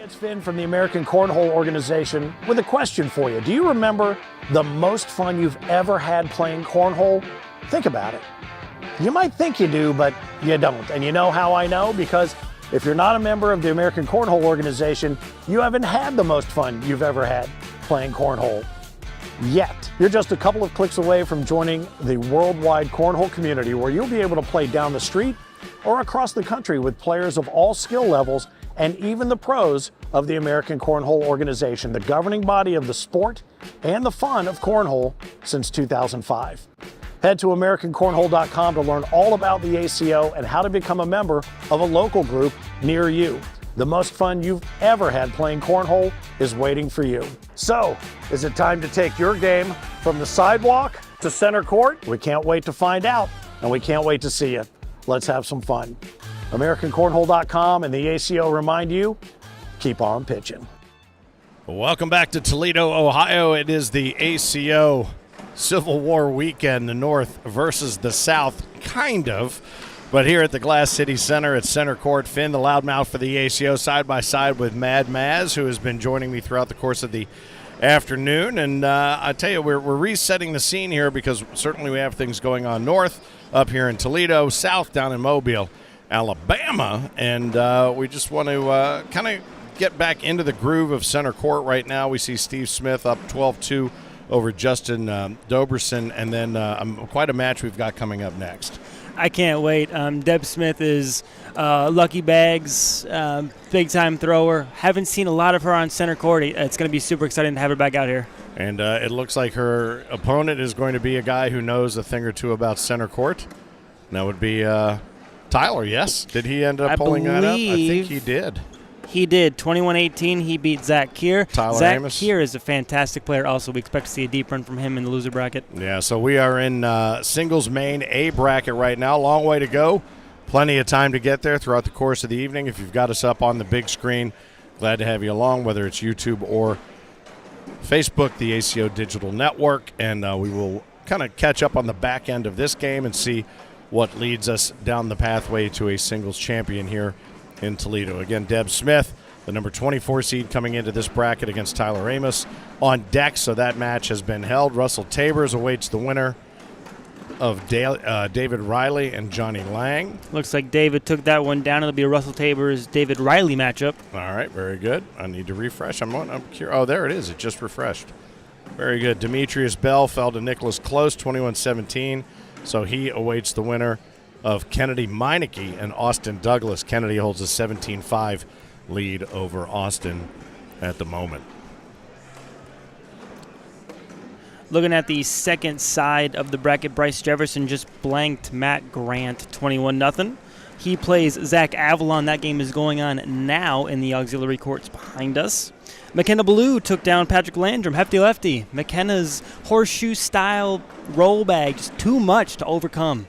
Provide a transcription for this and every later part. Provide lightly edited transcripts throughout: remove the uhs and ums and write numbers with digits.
It's Finn from the American Cornhole organization with a question for you. Do you remember the most fun you've ever had playing cornhole? Think about it. You might think you do, but you don't. And you know how I know? Because if you're not a member of the American Cornhole organization, you haven't had the most fun you've ever had playing cornhole yet. You're just a couple of clicks away from joining the worldwide cornhole community, where you'll be able to play down the street or across the country with players of all skill levels and even the pros of the American Cornhole organization, the governing body of the sport and the fun of cornhole since 2005. Head to AmericanCornhole.com to learn all about the ACO and how to become a member of a local group near you. The most fun you've ever had playing cornhole is waiting for you. So, is it time to take your game from the sidewalk to center court? We can't wait to find out, and we can't wait to see you. Let's have some fun. AmericanCornhole.com and the ACO remind you, keep on pitching. Welcome back to Toledo, Ohio. It is the ACO Civil War weekend, the North versus the South, kind of. But here at the Glass City Center at center court, Finn, the loudmouth for the ACO, side by side with Mad Maz, who has been joining me throughout the course of the afternoon. And I tell you, we're resetting the scene here because certainly we have things going on north up here in Toledo, south down in Mobile, Alabama. And we just want to kind of get back into the groove of center court right now. We see Steve Smith up 12-2 over Justin Doberson, and then quite a match we've got coming up next. I can't wait. Deb Smith is Lucky Bags, big-time thrower. Haven't seen a lot of her on center court. It's going to be super exciting to have her back out here. And it looks like her opponent is going to be a guy who knows a thing or two about center court. And that would be Tyler, yes? Did he end up pulling that up? I think he did. He did. 21-18, he beat Zach Keir. Zach Amos. Keir is a fantastic player also. We expect to see a deep run from him in the loser bracket. Yeah, so we are in singles main A bracket right now. Long way to go. Plenty of time to get there throughout the course of the evening. If you've got us up on the big screen, glad to have you along, whether it's YouTube or Facebook, the ACO Digital Network. And we will kind of catch up on the back end of this game and see what leads us down the pathway to a singles champion here in Toledo. Again, Deb Smith, the number 24 seed, coming into this bracket against Tyler Amos on deck. So that match has been held. Russell Tabers awaits the winner of David Riley and Johnny Lang. Looks like David took that one down. It'll be a Russell Tabers David Riley matchup. All right, very good. I need to refresh. I'm curious. Oh, there it is. It just refreshed. Very good. Demetrius Bell fell to Nicholas Close, 21-17. So he awaits the winner of Kennedy Meineke and Austin Douglas. Kennedy holds a 17-5 lead over Austin at the moment. Looking at the second side of the bracket, Bryce Jefferson just blanked Matt Grant 21-0. He plays Zach Avalon. That game is going on now in the auxiliary courts behind us. McKenna Ballou took down Patrick Landrum, hefty lefty. McKenna's horseshoe-style roll bag, just too much to overcome.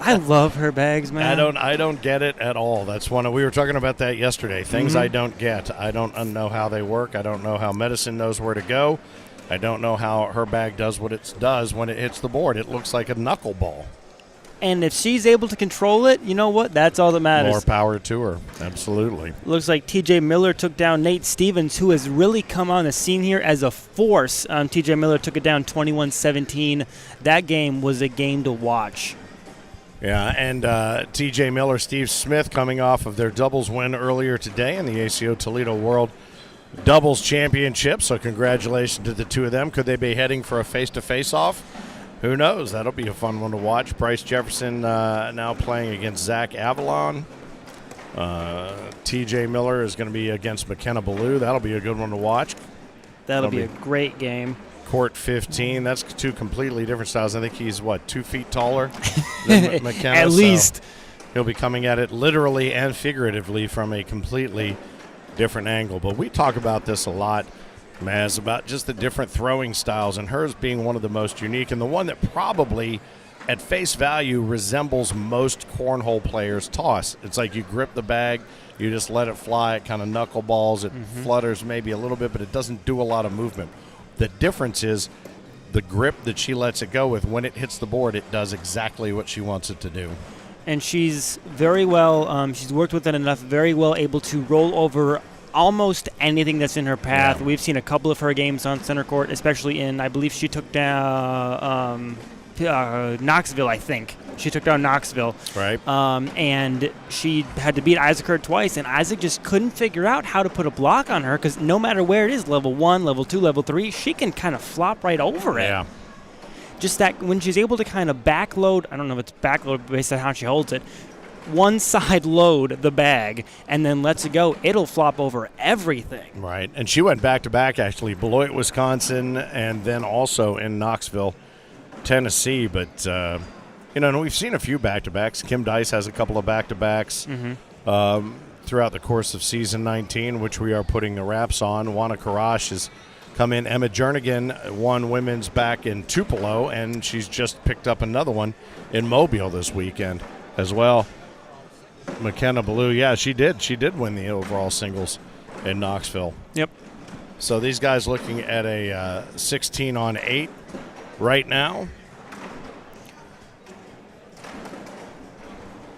I love her bags, man. I don't get it at all. That's we were talking about that yesterday. Things I don't get. I don't know how they work. I don't know how medicine knows where to go. I don't know how her bag does what it does when it hits the board. It looks like a knuckleball. And if she's able to control it, you know what? That's all that matters. More power to her. Absolutely. Looks like TJ Miller took down Nate Stevens, who has really come on the scene here as a force. TJ Miller took it down 21-17. That game was a game to watch. Yeah, and TJ Miller, Steve Smith coming off of their doubles win earlier today in the ACO Toledo World Doubles Championship. So congratulations to the two of them. Could they be heading for a face-to-face off? Who knows? That'll be a fun one to watch. Bryce Jefferson now playing against Zach Avalon. TJ Miller is going to be against McKenna Ballou. That'll be a good one to watch. That'll be a great game. Court 15. That's two completely different styles. I think he's, 2 feet taller than McKenna? At least. So he'll be coming at it literally and figuratively from a completely different angle. But we talk about this a lot, Maz, about just the different throwing styles, and hers being one of the most unique and the one that probably at face value resembles most cornhole players' toss. It's like you grip the bag, you just let it fly, it kind of knuckleballs, it flutters maybe a little bit, but it doesn't do a lot of movement. The difference is the grip that she lets it go with. When it hits the board, it does exactly what she wants it to do. And she's very well, she's worked with it enough, very well able to roll over almost anything that's in her path. Yeah. We've seen a couple of her games on center court, especially in, I believe she took down Knoxville, I think. She took down Knoxville. Right. And she had to beat Isaac Hurd twice, and Isaac just couldn't figure out how to put a block on her because no matter where it is, level 1, level 2, level 3, she can kind of flop right over it. Yeah. Just that when she's able to kind of backload, I don't know if it's backload based on how she holds it, one side load the bag and then lets it go, it'll flop over everything. Right. And she went back-to-back, actually, Beloit, Wisconsin, and then also in Knoxville, Tennessee. But, and we've seen a few back-to-backs. Kim Dice has a couple of back-to-backs throughout the course of season 19, which we are putting the wraps on. Juana Karash has come in. Emma Jernigan won women's back in Tupelo, and she's just picked up another one in Mobile this weekend as well. McKenna Ballou, yeah, she did win the overall singles in Knoxville. Yep. So these guys looking at a 16-on-8 right now.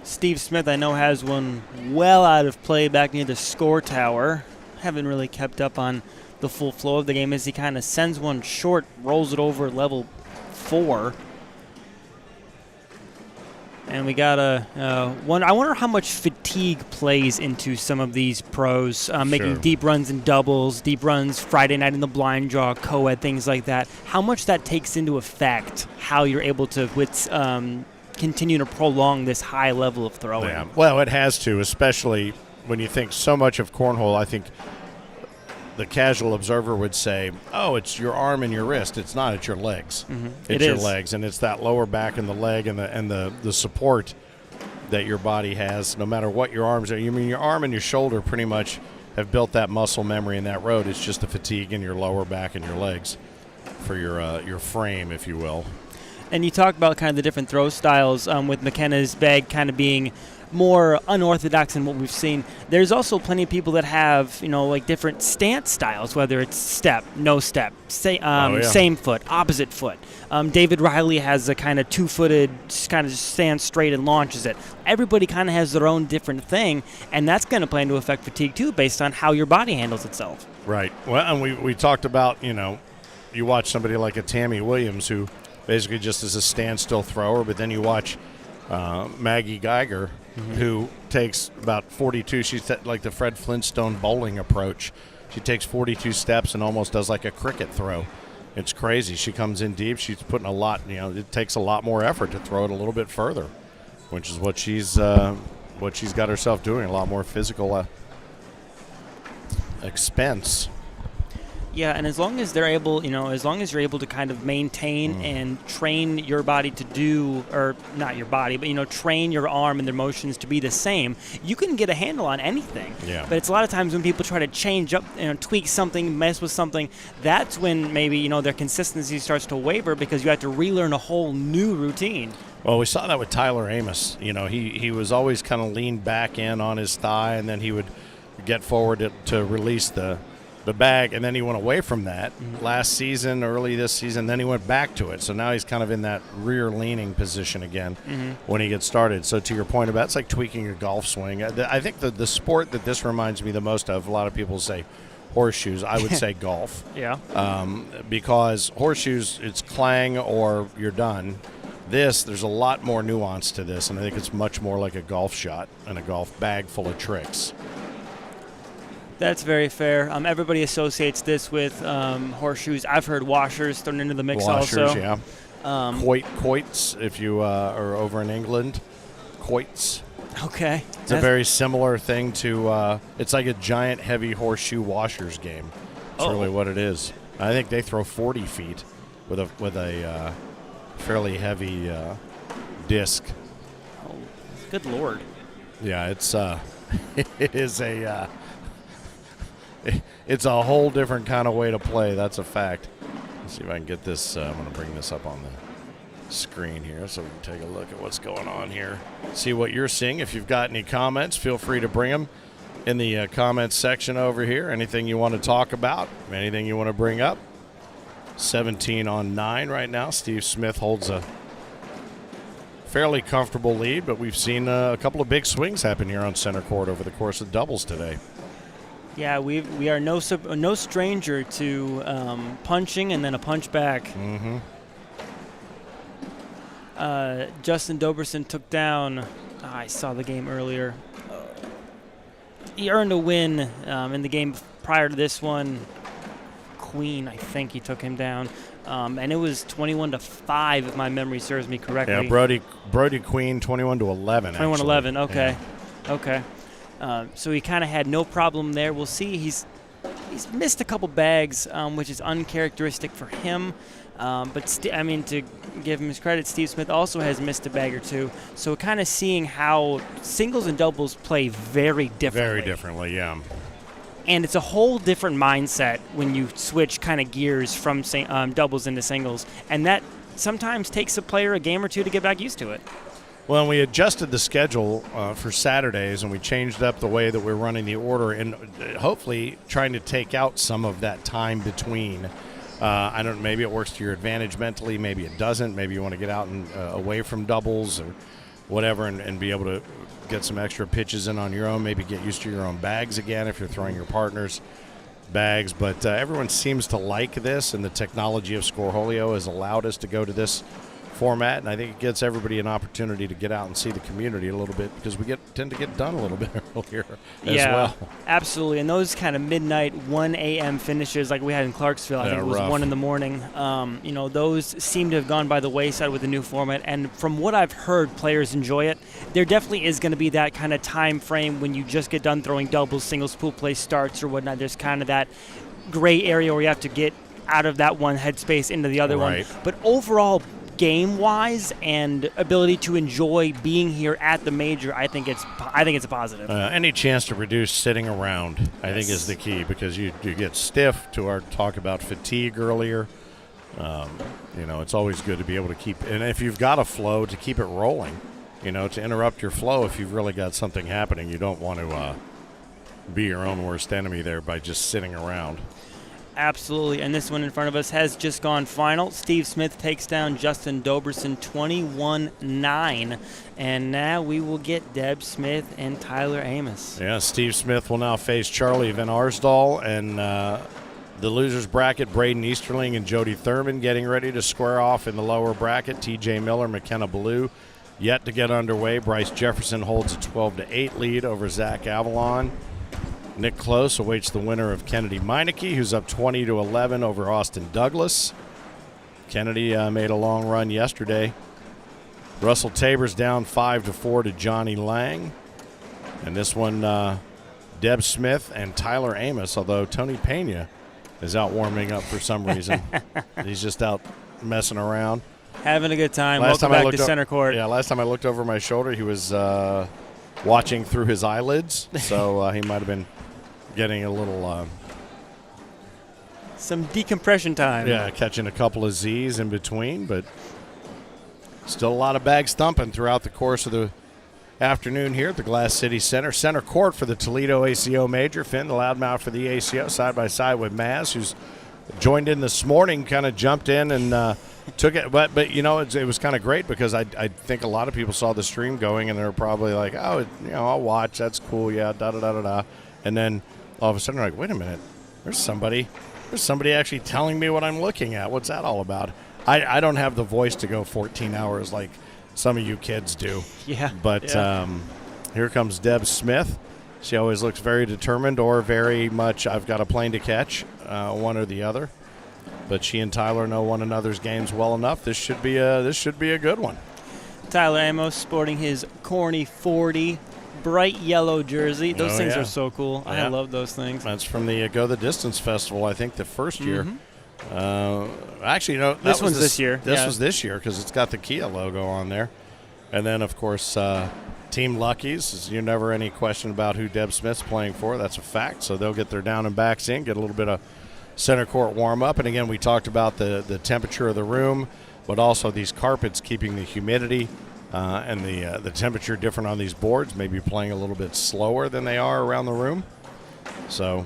Steve Smith, I know, has one well out of play back near the score tower. Haven't really kept up on the full flow of the game as he kind of sends one short, rolls it over level 4. And we got one. I wonder how much fatigue plays into some of these pros, making deep runs in doubles, deep runs Friday night in the blind draw, co-ed, things like that. How much that takes into effect how you're able to continue to prolong this high level of throwing. Yeah. Well, it has to, especially when you think so much of cornhole. I think the casual observer would say, oh, it's your arm and your wrist. It's not. It's your legs. Mm-hmm. It's your legs, and it's that lower back and the leg and the support that your body has, no matter what your arms are. You mean your arm and your shoulder pretty much have built that muscle memory in that road. It's just the fatigue in your lower back and your legs for your frame, if you will. And you talk about kind of the different throw styles with McKenna's bag kind of being more unorthodox than what we've seen. There's also plenty of people that have, like different stance styles, whether it's step, no step, same foot, opposite foot. David Riley has a kind of two-footed, kind of just stands straight and launches it. Everybody kind of has their own different thing, and that's going to play into effect fatigue too, based on how your body handles itself. Right. Well, and we talked about, you watch somebody like a Tammy Williams who basically just is a standstill thrower, but then you watch Maggie Geiger, who takes about 42. She's like the Fred Flintstone bowling approach. She takes 42 steps and almost does like a cricket throw. It's crazy. She comes in deep. She's putting a lot. It takes a lot more effort to throw it a little bit further, which is what she's got herself doing. A lot more physical expense. Yeah, and as long as they're able, as long as you're able to kind of maintain and train your body to do, or not your body, but, train your arm and their motions to be the same, you can get a handle on anything. Yeah. But it's a lot of times when people try to change up, tweak something, mess with something, that's when maybe, their consistency starts to waver because you have to relearn a whole new routine. Well, we saw that with Tyler Amos. He was always kind of leaned back in on his thigh, and then he would get forward to release the bag, and then he went away from that last season, early this season, then he went back to it. So now he's kind of in that rear leaning position again when he gets started. So to your point about, it's like tweaking a golf swing. I think the sport that this reminds me the most of, a lot of people say horseshoes. I would say golf. Yeah. Because horseshoes, it's clang or you're done. There's a lot more nuance to this, and I think it's much more like a golf shot and a golf bag full of tricks. That's very fair. Everybody associates this with horseshoes. I've heard washers thrown into the mix also. Washers, yeah. Quoits, if you are over in England. Quoits. Okay. It's a very similar thing to, it's like a giant heavy horseshoe washers game. That's really what it is. I think they throw 40 feet with a fairly heavy disc. Oh, good Lord. Yeah, it's it is a... It's a whole different kind of way to play. That's a fact. Let's see if I can get this. I'm going to bring this up on the screen here so we can take a look at what's going on here. See what you're seeing. If you've got any comments, feel free to bring them in the comments section over here. Anything you want to talk about, anything you want to bring up. 17-on-9 right now. Steve Smith holds a fairly comfortable lead, but we've seen a couple of big swings happen here on center court over the course of doubles today. Yeah, we are no stranger to punching and then a punch back. Mm-hmm. Justin Doberson took down. I saw the game earlier. He earned a win in the game prior to this one. Queen, I think he took him down, and it was 21-5 if my memory serves me correctly. Yeah, Brody Queen 21-11. 21-11. Okay, yeah. Okay. So he kind of had no problem there. We'll see. He's missed a couple bags, which is uncharacteristic for him. But to give him his credit, Steve Smith also has missed a bag or two. So kind of seeing how singles and doubles play very differently. Very differently, yeah. And it's a whole different mindset when you switch kind of gears from doubles into singles. And that sometimes takes a player a game or two to get back used to it. Well, we adjusted the schedule for Saturdays, and we changed up the way that we're running the order, and hopefully trying to take out some of that time between. I don't know, maybe it works to your advantage mentally, maybe it doesn't. Maybe you want to get out and away from doubles or whatever and be able to get some extra pitches in on your own, maybe get used to your own bags again if you're throwing your partner's bags. But everyone seems to like this, and the technology of Cornhole has allowed us to go to this format, and I think it gives everybody an opportunity to get out and see the community a little bit, because we tend to get done a little bit earlier as well. Absolutely. And those kind of midnight 1 a.m. finishes like we had in Clarksville, I think it was rough. 1 in the morning, those seem to have gone by the wayside with the new format. And from what I've heard, players enjoy it. There definitely is going to be that kind of time frame when you just get done throwing doubles, singles, pool play starts or whatnot. There's kind of that gray area where you have to get out of that one headspace into the other one. But overall, game-wise and ability to enjoy being here at the major, I think it's a positive. Any chance to reduce sitting around, I think, is the key, because you get stiff. To our talk about fatigue earlier, it's always good to be able to keep, and if you've got a flow, to keep it rolling. To interrupt your flow if you've really got something happening. You don't want to be your own worst enemy there by just sitting around. Absolutely, and this one in front of us has just gone final. Steve Smith takes down Justin Doberson 21-9, and now we will get Deb Smith and Tyler Amos. Yeah, Steve Smith will now face Charlie Van Arsdal, and the losers bracket, Braden Easterling and Jody Thurman getting ready to square off in the lower bracket. TJ Miller, McKenna Ballou yet to get underway. Bryce Jefferson holds a 12-8 lead over Zach Avalon. Nick Close awaits the winner of Kennedy Meineke, who's up 20-11 over Austin Douglas. Kennedy made a long run yesterday. Russell Tabor's down 5-4 to Johnny Lang. And this one, Deb Smith and Tyler Amos, although Tony Pena is out warming up for some reason. He's just out messing around. Having a good time. Welcome back to center court. Yeah, last time I looked over my shoulder, he was watching through his eyelids, so he might have been getting a little some decompression time. Yeah, catching a couple of Z's in between, but still a lot of bags thumping throughout the course of the afternoon here at the Glass City Center. Center court for the Toledo ACO Major. Finn, the loudmouth for the ACO, side by side with Maz, who's joined in this morning, kind of jumped in and took it. But it was kind of great, because I think a lot of people saw the stream going, and they were probably like, oh, I'll watch. That's cool. Yeah, da-da-da-da-da. And then all of a sudden, they're like, wait a minute. There's somebody actually telling me what I'm looking at. What's that all about? I don't have the voice to go 14 hours like some of you kids do. Yeah. But here comes Deb Smith. She always looks very determined, or very much, I've got a plane to catch, one or the other. But she and Tyler know one another's games well enough. This should be a good one. Tyler Amos sporting his Corny 40 bright yellow jersey. Those things are so cool. Yeah. I love those things. That's from the Go the Distance Festival, I think, the first year. Actually, this one's this year. This was this year, because it's got the Kia logo on there. And then, of course, Team Luckies. You're never any question about who Deb Smith's playing for. That's a fact. So they'll get their down and backs in, get a little bit of center court warm-up. And, again, we talked about the temperature of the room, but also these carpets keeping the humidity and the temperature different on these boards, maybe playing a little bit slower than they are around the room. So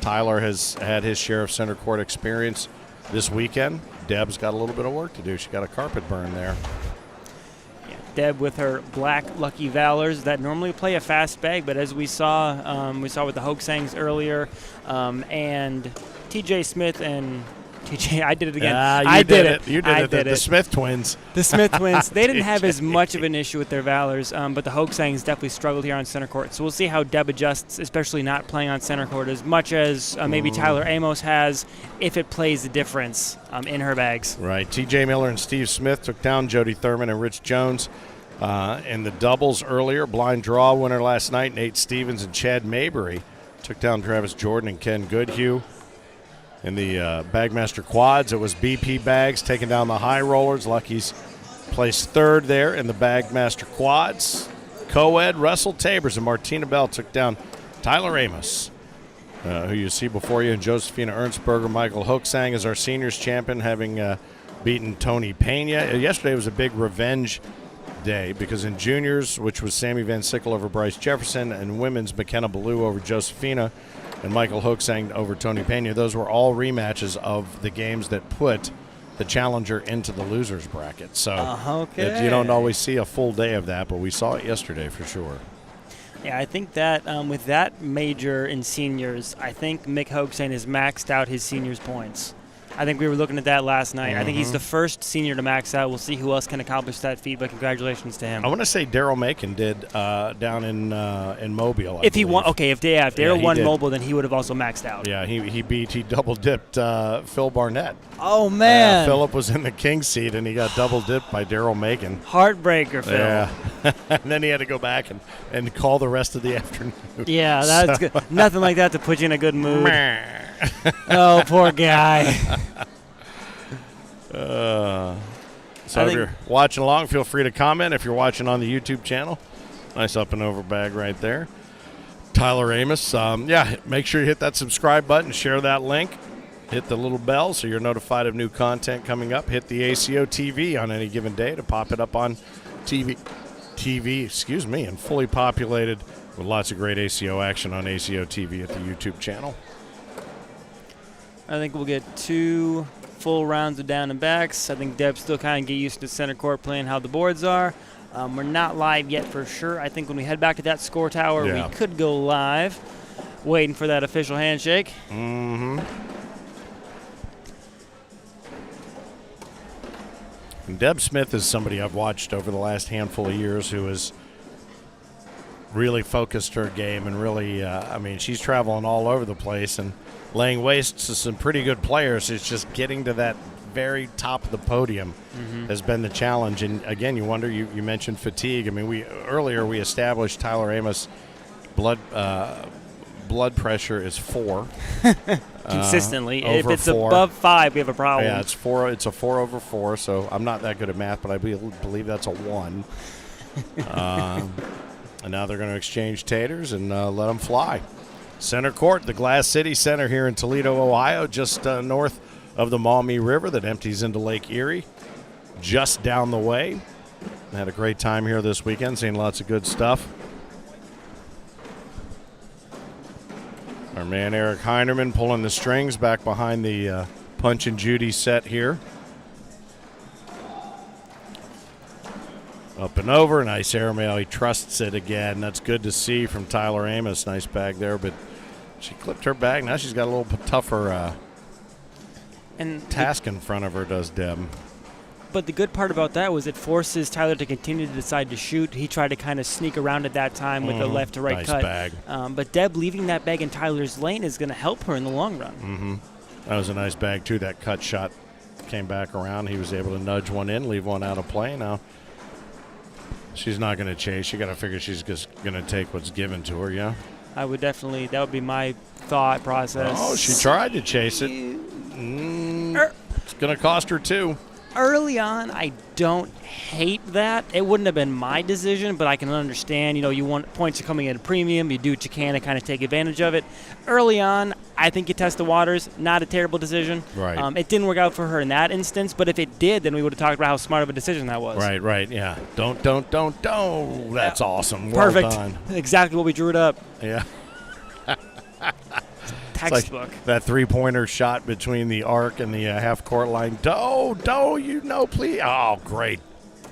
Tyler has had his share of center court experience this weekend. Deb's got a little bit of work to do. She got a carpet burn there. Yeah. Deb with her black Lucky Valors that normally play a fast bag, but as we saw with the Hoaxangs earlier, and TJ Smith and TJ, I did it again. I did it. You did it. The Smith twins. The Smith twins, they didn't have as much of an issue with their Valors, but the Hoaxangs definitely struggled here on center court. So we'll see how Deb adjusts, especially not playing on center court as much as maybe Tyler Amos has, if it plays the difference in her bags. Right. TJ Miller and Steve Smith took down Jody Thurman and Rich Jones in the doubles earlier. Blind draw winner last night, Nate Stevens and Chad Mabry took down Travis Jordan and Ken Goodhue. In the Bagmaster quads, it was BP Bags taking down the High Rollers. Lucky's placed third there in the Bagmaster quads. Co-ed, Russell Tabers and Martina Bell took down Tyler Amos, who you see before you, and Josephina Ernstberger. Michael Hoaxang is our seniors champion, having beaten Tony Pena. Yesterday was a big revenge day because in juniors, which was Sammy Van Sickle over Bryce Jefferson, and women's McKenna Ballou over Josephina, and Michael Hoaxang over Tony Pena. Those were all rematches of the games that put the challenger into the losers bracket. So you don't always see a full day of that, but we saw it yesterday for sure. Yeah, I think that with that major in seniors, I think Mick Hoaxang has maxed out his seniors points. I think we were looking at that last night. I think he's the first senior to max out. We'll see who else can accomplish that feat, but congratulations to him. I want to say Daryl Macon did down in Mobile. If he won, if Daryl won Mobile, then he would have also maxed out. Yeah, he double dipped Phil Barnett. Oh man, Philip was in the king seat and he got double dipped by Daryl Macon. Heartbreaker, Phil. Yeah, and then he had to go back and call the rest of the afternoon. Yeah, that's good. Nothing like that to put you in a good mood. Oh, poor guy. So if you're watching along, feel free to comment. If you're watching on the YouTube channel, nice up and over bag right there. Tyler Amos, make sure you hit that subscribe button, share that link, hit the little bell so you're notified of new content coming up. Hit the ACO TV on any given day to pop it up on TV, and fully populated with lots of great ACO action on ACO TV at the YouTube channel. I think we'll get 2 full rounds of down and backs. I think Deb's still kind of get used to center court playing how the boards are. We're not live yet for sure. I think when we head back to that score tower, we could go live. Waiting for that official handshake. Mm-hmm. And Deb Smith is somebody I've watched over the last handful of years who has really focused her game and really, she's traveling all over the place and laying waste to some pretty good players. It's just getting to that very top of the podium has been the challenge. And again, you wonder, you mentioned fatigue. I mean, we established Tyler Amos blood pressure is 4 consistently. If it's 4. above 5, we have a problem. Yeah, it's 4. It's a 4 over 4. So I'm not that good at math, but I believe that's a 1. And now they're going to exchange taters and let them fly. Center court, the Glass City Center here in Toledo, Ohio, just north of the Maumee River that empties into Lake Erie, just down the way. Had a great time here this weekend, seeing lots of good stuff. Our man Eric Heinerman pulling the strings back behind the Punch and Judy set here. Up and over, nice airmail. He trusts it again. That's good to see from Tyler Amos. Nice bag there, but she clipped her bag. Now she's got a little tougher task in front of her, does Deb. But the good part about that was it forces Tyler to continue to decide to shoot. He tried to kind of sneak around at that time with the left to right cut. Nice bag. But Deb leaving that bag in Tyler's lane is going to help her in the long run. Mm-hmm. That was a nice bag, too. That cut shot came back around. He was able to nudge one in, leave one out of play. Now she's not going to chase. You got to figure she's just going to take what's given to her, yeah? I would definitely, that would be my thought process. Oh, she tried to chase it. It's going to cost her 2. Early on, I don't hate that. It wouldn't have been my decision, but I can understand. You want points are coming at a premium. You do what you can to kind of take advantage of it. Early on, I think you test the waters. Not a terrible decision. Right. It didn't work out for her in that instance, but if it did, then we would have talked about how smart of a decision that was. Right, yeah. Don't. That's awesome. Perfect. Well done. Exactly what we drew it up. Yeah. Textbook. Like that 3-pointer shot between the arc and the half-court line. Please. Oh, great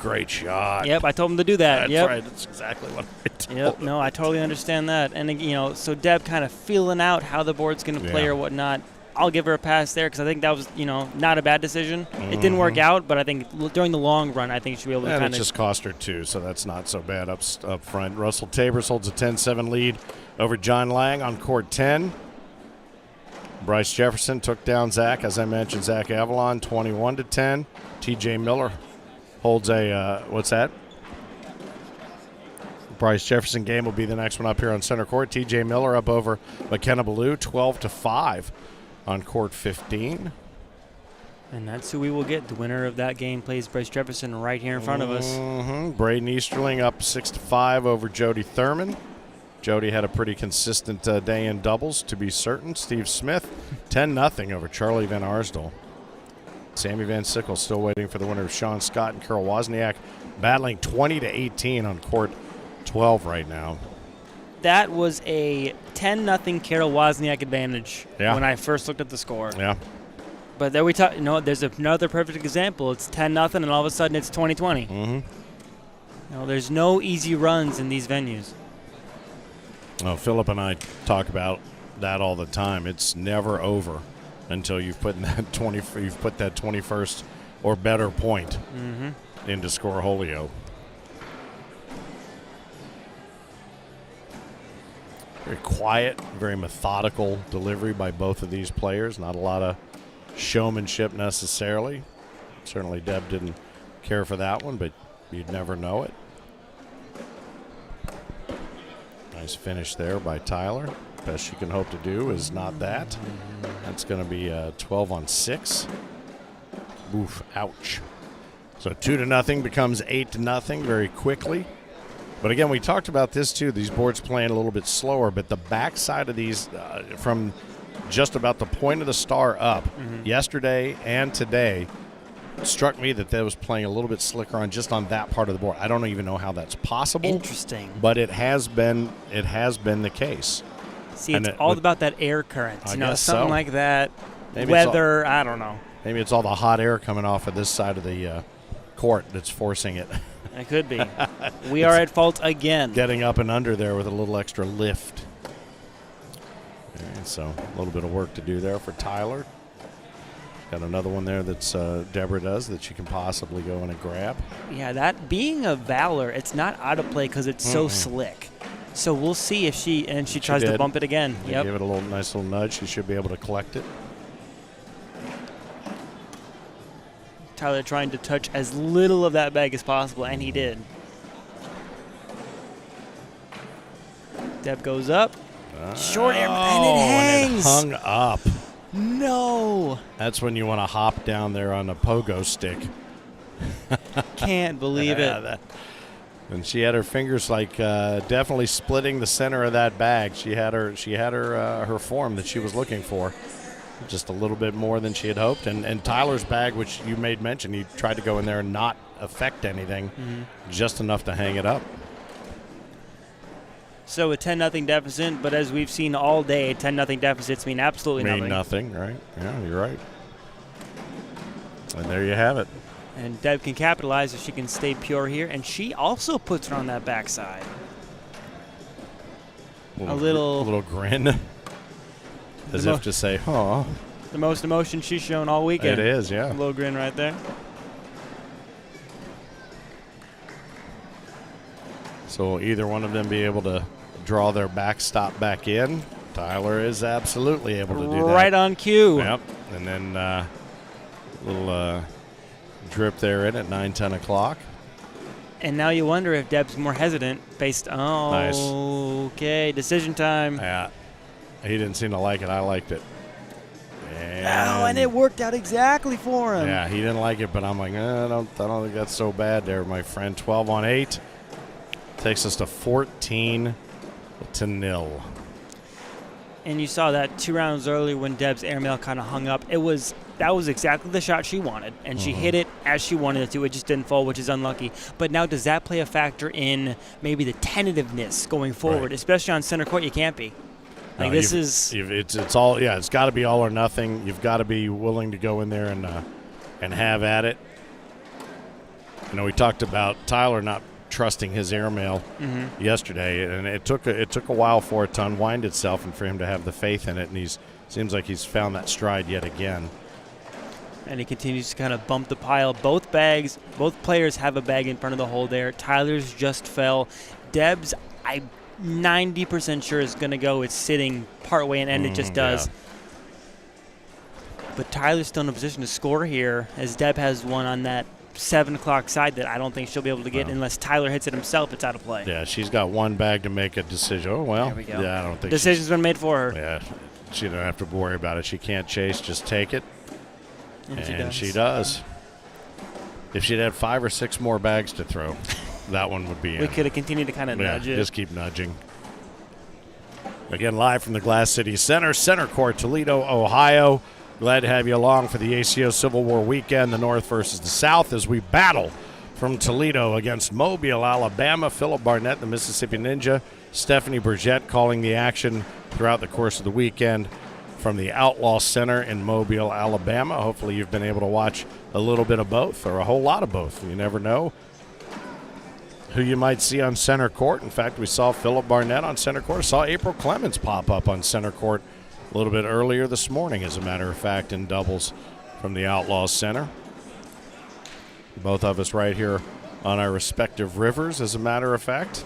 great shot. Yep, I told him to do that. That's Yep. right. That's exactly what I told Yep, him. no, I totally understand that. And, so Deb kind of feeling out how the board's going to play or whatnot. I'll give her a pass there because I think that was, not a bad decision. It didn't work out, but I think during the long run, I think she'll be able to And kind it of. just cost her 2, so that's not so bad up front. Russell Tabers holds a 10-7 lead over John Lang on court 10. Bryce Jefferson took down Zach, as I mentioned, Zach Avalon, 21-10. T.J. Miller holds a, what's that? Bryce Jefferson game will be the next one up here on center court. T.J. Miller up over McKenna Ballou, 12-5 on court 15. And that's who we will get. The winner of that game plays Bryce Jefferson right here in front of us. Braden Easterling up 6-5 over Jody Thurman. Jody had a pretty consistent day in doubles, to be certain. Steve Smith, 10-0 over Charlie Van Arsdale. Sammy Van Sickle still waiting for the winner of Sean Scott and Carol Wozniak, battling 20-18 on court 12 right now. That was a 10-0 Carol Wozniak advantage when I first looked at the score. Yeah. But there we talk. There's another perfect example. It's 10-0, and all of a sudden it's 20-20. Mm-hmm. There's no easy runs in these venues. Oh, Philip and I talk about that all the time. It's never over until you've put that 21st or better point into Scoreholio. Very quiet, very methodical delivery by both of these players. Not a lot of showmanship necessarily. Certainly Deb didn't care for that one, but you'd never know it. Nice finish there by Tyler. Best she can hope to do is not that. That's going to be 12-6. Oof, ouch. So 2-0 becomes 8-0 very quickly. But again, we talked about this too. These boards playing a little bit slower, but the backside of these from just about the point of the star up yesterday and today struck me that was playing a little bit slicker on that part of the board. I don't even know how that's possible. Interesting. But it has been the case. See, it's all about that air current. Something like that. Maybe weather, I don't know. Maybe it's all the hot air coming off of this side of the court that's forcing it. It could be. We are at fault again. Getting up and under there with a little extra lift. And so a little bit of work to do there for Tyler. Got another one there that's Deborah does that she can possibly go in and grab. Yeah, that being a Valor, it's not out of play because it's so slick. So we'll see if she tries to bump it again. Give it a nice little nudge. She should be able to collect it. Tyler trying to touch as little of that bag as possible, and he did. Deb goes up. Short air, and it hangs. And it hung up. No. That's when you want to hop down there on a pogo stick. Can't believe it. And she had her fingers definitely splitting the center of that bag. She had her form that she was looking for. Just a little bit more than she had hoped. And Tyler's bag, which you made mention, he tried to go in there and not affect anything, just enough to hang it up. So a 10-0 deficit, but as we've seen all day, 10-0 deficits mean absolutely nothing. Mean nothing, right? Yeah, you're right. And there you have it. And Deb can capitalize if she can stay pure here, and she also puts it on that backside. A little grin. As if to say, oh. The most emotion she's shown all weekend. It is, yeah. A little grin right there. So will either one of them be able to draw their backstop back in? Tyler is absolutely able to do that. Right on cue. Yep. And then a little drip there in at 9-10 o'clock. And now you wonder if Deb's more hesitant based on, Nice. Okay, decision time. Yeah. He didn't seem to like it. I liked it. And it worked out exactly for him. Yeah, he didn't like it, but I'm like, I don't think that's so bad there, my friend. 12-8. Takes us to 14-0. And you saw that 2 rounds earlier when Deb's airmail kind of hung up. That was exactly the shot she wanted, and she hit it as she wanted it to. It just didn't fall, which is unlucky. But now, does that play a factor in maybe the tentativeness going forward, Right. especially on center court? You can't be. Like, It's all, yeah, it's got to be all or nothing. You've got to be willing to go in there and have at it. We talked about Tyler not trusting his airmail yesterday, and it took a while for it to unwind itself and for him to have the faith in it, and seems like he's found that stride yet again. And he continues to kind of bump the pile. Both players have a bag in front of the hole there. Tyler's just fell. Deb's, I'm 90% sure is going to go. It's sitting partway and end. It just does. Yeah. But Tyler's still in a position to score here, as Deb has one on that 7 o'clock side that I don't think she'll be able to get unless Tyler hits it himself. It's out of play. Yeah, she's got one bag to make a decision. Oh, well. There we go. Yeah, I don't think decision's been made for her. Yeah, she don't have to worry about it. She can't chase, just take it. And she does. If she'd had 5 or 6 more bags to throw, that one would be in. We could have continued to kind of nudge it. Just keep nudging. Again, live from the Glass City Center Court, Toledo, Ohio. Glad to have you along for the ACO Civil War weekend, the North versus the South, as we battle from Toledo against Mobile, Alabama. Philip Barnett, the Mississippi Ninja. Stephanie Burgett calling the action throughout the course of the weekend from the Outlaw Center in Mobile, Alabama. Hopefully you've been able to watch a little bit of both or a whole lot of both. You never know who you might see on center court. In fact, we saw Philip Barnett on center court. Saw April Clemens pop up on center court a little bit earlier this morning, as a matter of fact, in doubles from the Outlaw Center. Both of us right here on our respective rivers, as a matter of fact.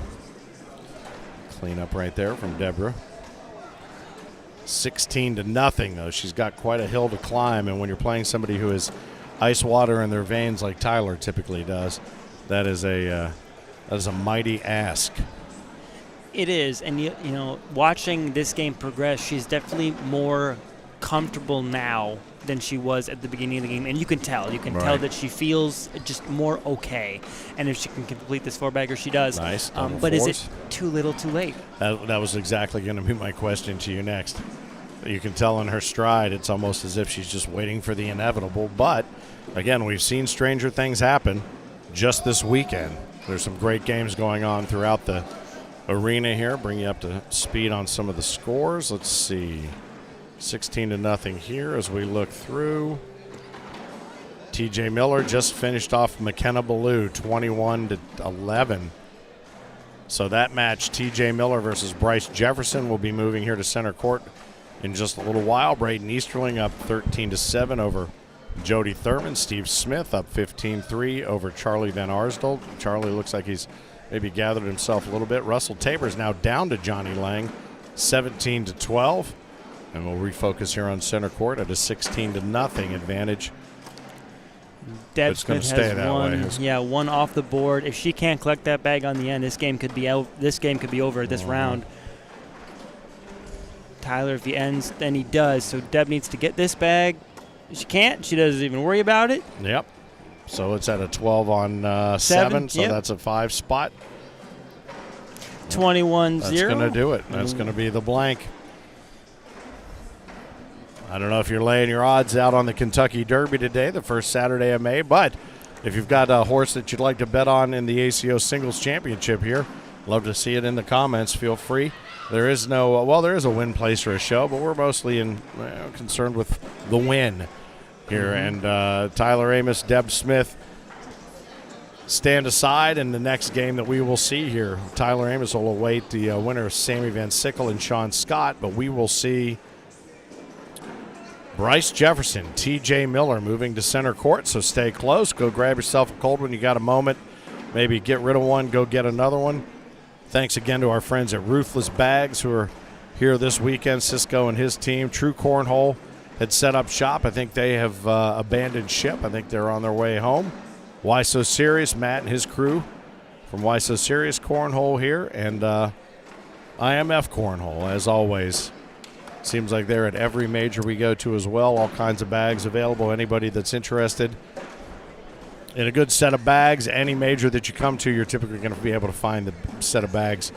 Clean up right there from Deborah. 16-0, though. She's got quite a hill to climb, and when you're playing somebody who has ice water in their veins like Tyler typically does, that is a mighty ask. It is, and you know, watching this game progress, she's definitely more comfortable now than she was at the beginning of the game, and you can tell. You can tell that she feels just more okay, and if she can complete this 4-bagger, she does. Nice. But is it too little, too late? That was exactly going to be my question to you next. You can tell in her stride, it's almost as if she's just waiting for the inevitable. But again, we've seen stranger things happen just this weekend. There's some great games going on throughout the arena here. Bring you up to speed on some of the scores. Let's see. 16-0 here as we look through. TJ Miller just finished off McKenna Ballou 21-11. So that match, TJ Miller versus Bryce Jefferson, will be moving here to center court in just a little while. Braden Easterling up 13-7 over Jody Thurman. Steve Smith up 15-3 over Charlie Van Arsdale. Charlie looks like he's maybe gathered himself a little bit. Russell Tabor's now down to Johnny Lang, 17-12. And we'll refocus here on center court at a 16-0 advantage. Deb Smith stay has that one, way. one off the board. If she can't collect that bag on the end, this game could be over this round. Tyler, if he ends, then he does. So Deb needs to get this bag. If she can't, she doesn't even worry about it. Yep. So it's at a 12 on 7, so that's a 5 spot. 21-0. That's going to do it. That's going to be the blank. I don't know if you're laying your odds out on the Kentucky Derby today, the first Saturday of May, but if you've got a horse that you'd like to bet on in the ACO Singles Championship here, love to see it in the comments. Feel free. There is there is a win place or a show, but we're mostly concerned with the win here. And Tyler Amos, Deb Smith stand aside in the next game that we will see here. Tyler Amos will await the winner of Sammy Van Sickle and Sean Scott, but we will see Bryce Jefferson, TJ Miller moving to center court, so stay close. Go grab yourself a cold one. You got a moment. Maybe get rid of one, go get another one. Thanks again to our friends at Ruthless Bags who are here this weekend. Cisco and his team. True Cornhole had set up shop. I think they have abandoned ship. I think they're on their way home. Why So Serious, Matt and his crew from Why So Serious Cornhole here. And IMF Cornhole, as always. Seems like they're at every major we go to as well. All kinds of bags available. Anybody that's interested in a good set of bags, any major that you come to, you're typically going to be able to find the set of bags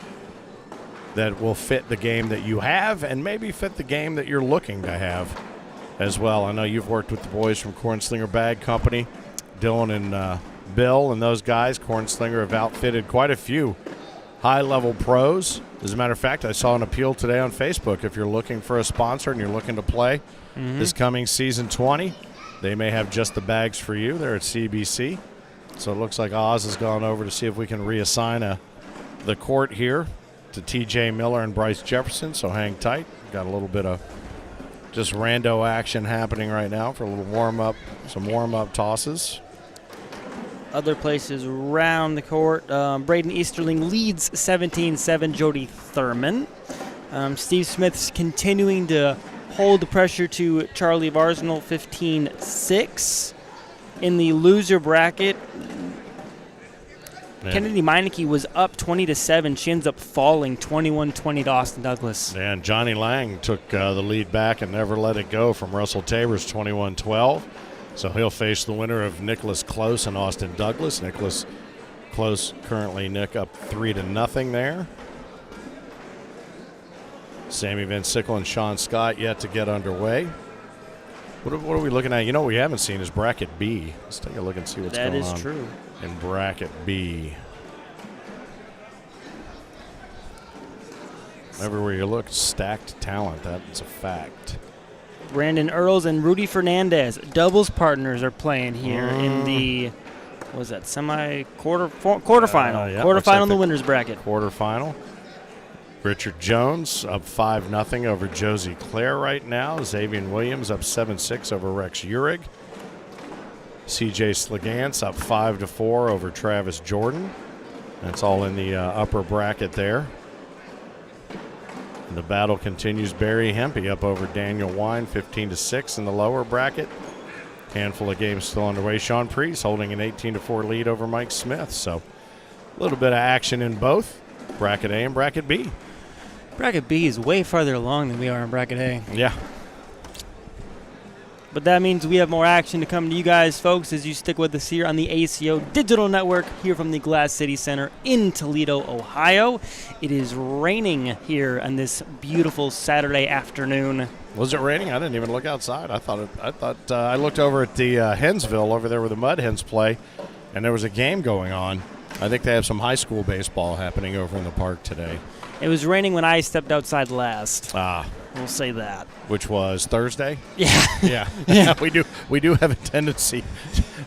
that will fit the game that you have and maybe fit the game that you're looking to have as well. I know you've worked with the boys from Cornslinger Bag Company, Dylan and Bill and those guys. Cornslinger have outfitted quite a few high-level pros. As a matter of fact, I saw an appeal today on Facebook. If you're looking for a sponsor and you're looking to play this coming season 20, they may have just the bags for you. They're at CBC. So it looks like Oz has gone over to see if we can reassign the court here to TJ Miller and Bryce Jefferson. So hang tight. Got a little bit of just rando action happening right now for a little warm-up, some warm-up tosses. Other places around the court. Braden Easterling leads 17-7 Jody Thurman. Steve Smith's continuing to hold the pressure to Charlie Varsnell 15-6. In the loser bracket, Kennedy Meineke was up 20-7. She ends up falling 21-20 to Austin Douglas. And Johnny Lang took the lead back and never let it go from Russell Tabor's 21-12. So he'll face the winner of Nicholas Close and Austin Douglas. Nicholas Close currently, Nick, up 3-0 there. Sammy Van Sickle and Sean Scott yet to get underway. What are we looking at? You know what we haven't seen is bracket B. Let's take a look and see what's going on. That is true. In bracket B. Everywhere you look, stacked talent. That's a fact. Brandon Earls and Rudy Fernandez, doubles partners, are playing here in the, what was that, quarterfinal? Quarterfinal in the winners bracket. Quarterfinal. Richard Jones up 5-0 over Josie Clare right now. Xavier Williams up 7-6 over Rex Uhrig. CJ Sligance up 5-4 over Travis Jordan. That's all in the upper bracket there. And the battle continues. Barry Hempy up over Daniel Wine 15-6 in the lower bracket. Handful of games still underway. Sean Priest holding an 18-4 lead over Mike Smith. So a little bit of action in both bracket A and bracket B. Bracket B is way farther along than we are in bracket A. Yeah. But that means we have more action to come to you guys, folks, as you stick with us here on the ACO Digital Network here from the Glass City Center in Toledo, Ohio. It is raining here on this beautiful Saturday afternoon. Was it raining? I didn't even look outside. I looked over at the Hensville over there where the Mud Hens play, and there was a game going on. I think they have some high school baseball happening over in the park today. It was raining when I stepped outside last. Ah. We'll say that. Which was Thursday? Yeah. Yeah. We do have a tendency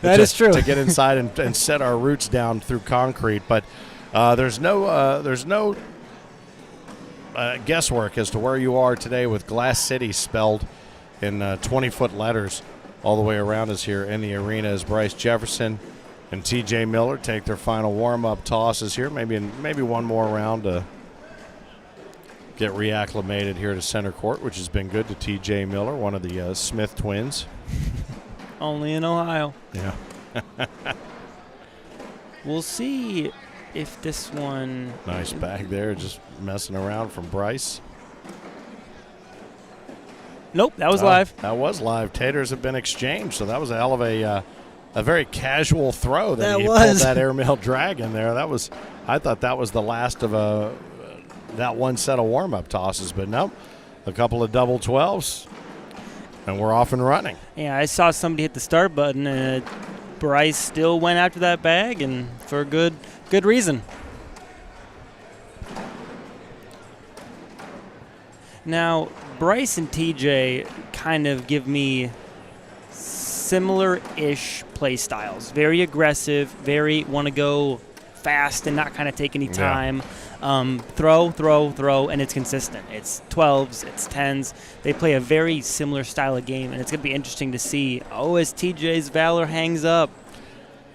that is true. to get inside and set our roots down through concrete, but there's no guesswork as to where you are today with Glass City spelled in 20-foot letters all the way around us here in the arena as Bryce Jefferson and TJ Miller take their final warm-up tosses here. Maybe one more round to get reacclimated here to center court, which has been good to TJ Miller, one of the Smith twins. Only in Ohio. Yeah. We'll see if this one... Nice bag there, just messing around from Bryce. Nope, that was live. That was live. Taters have been exchanged, so that was a hell of a very casual throw that he pulled that airmail drag in there. I thought that was the last of that one set of warm-up tosses, but nope, a couple of double 12s, and we're off and running. Yeah, I saw somebody hit the start button, and Bryce still went after that bag, and for good reason. Now, Bryce and TJ kind of give me similar-ish play styles. Very aggressive, very want to go fast and not kind of take any time. Yeah. Throw, and it's consistent. It's 12s, it's 10s. They play a very similar style of game, and it's going to be interesting to see, as TJ's valor hangs up.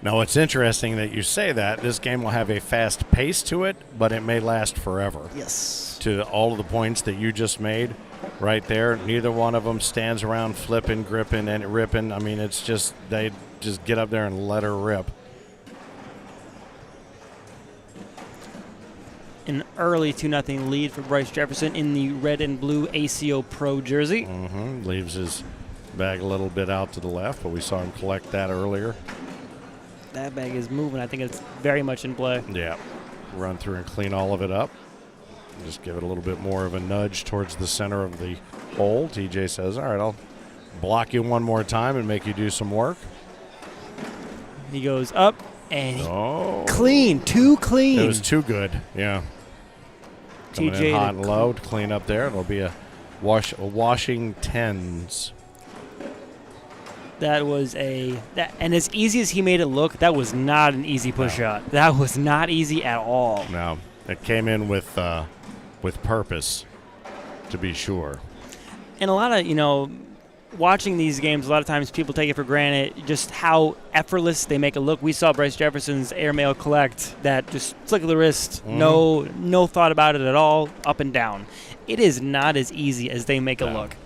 Now, it's interesting that you say that. This game will have a fast pace to it, but it may last forever. Yes. To all of the points that you just made right there, neither one of them stands around flipping, gripping, and ripping. I mean, it's just they just get up there and let her rip. An early 2-0 lead for Bryce Jefferson in the red and blue ACO Pro jersey. Mm-hmm. Leaves his bag a little bit out to the left, but we saw him collect that earlier. That bag is moving. I think it's very much in play. Yeah. Run through and clean all of it up. Just give it a little bit more of a nudge towards the center of the hole. TJ says, all right, I'll block you one more time and make you do some work. He goes up and clean. Too clean. It was too good. Yeah. Coming in hot and low to clean up there. It'll be a washing 10s. That was and as easy as he made it look, that was not an easy push shot. That was not easy at all. No, it came in with purpose, to be sure. And a lot of, watching these games, a lot of times people take it for granted just how effortless they make it look. We saw Bryce Jefferson's airmail collect, that just flick of the wrist, no thought about it at all, up and down. It is not as easy as they make it look.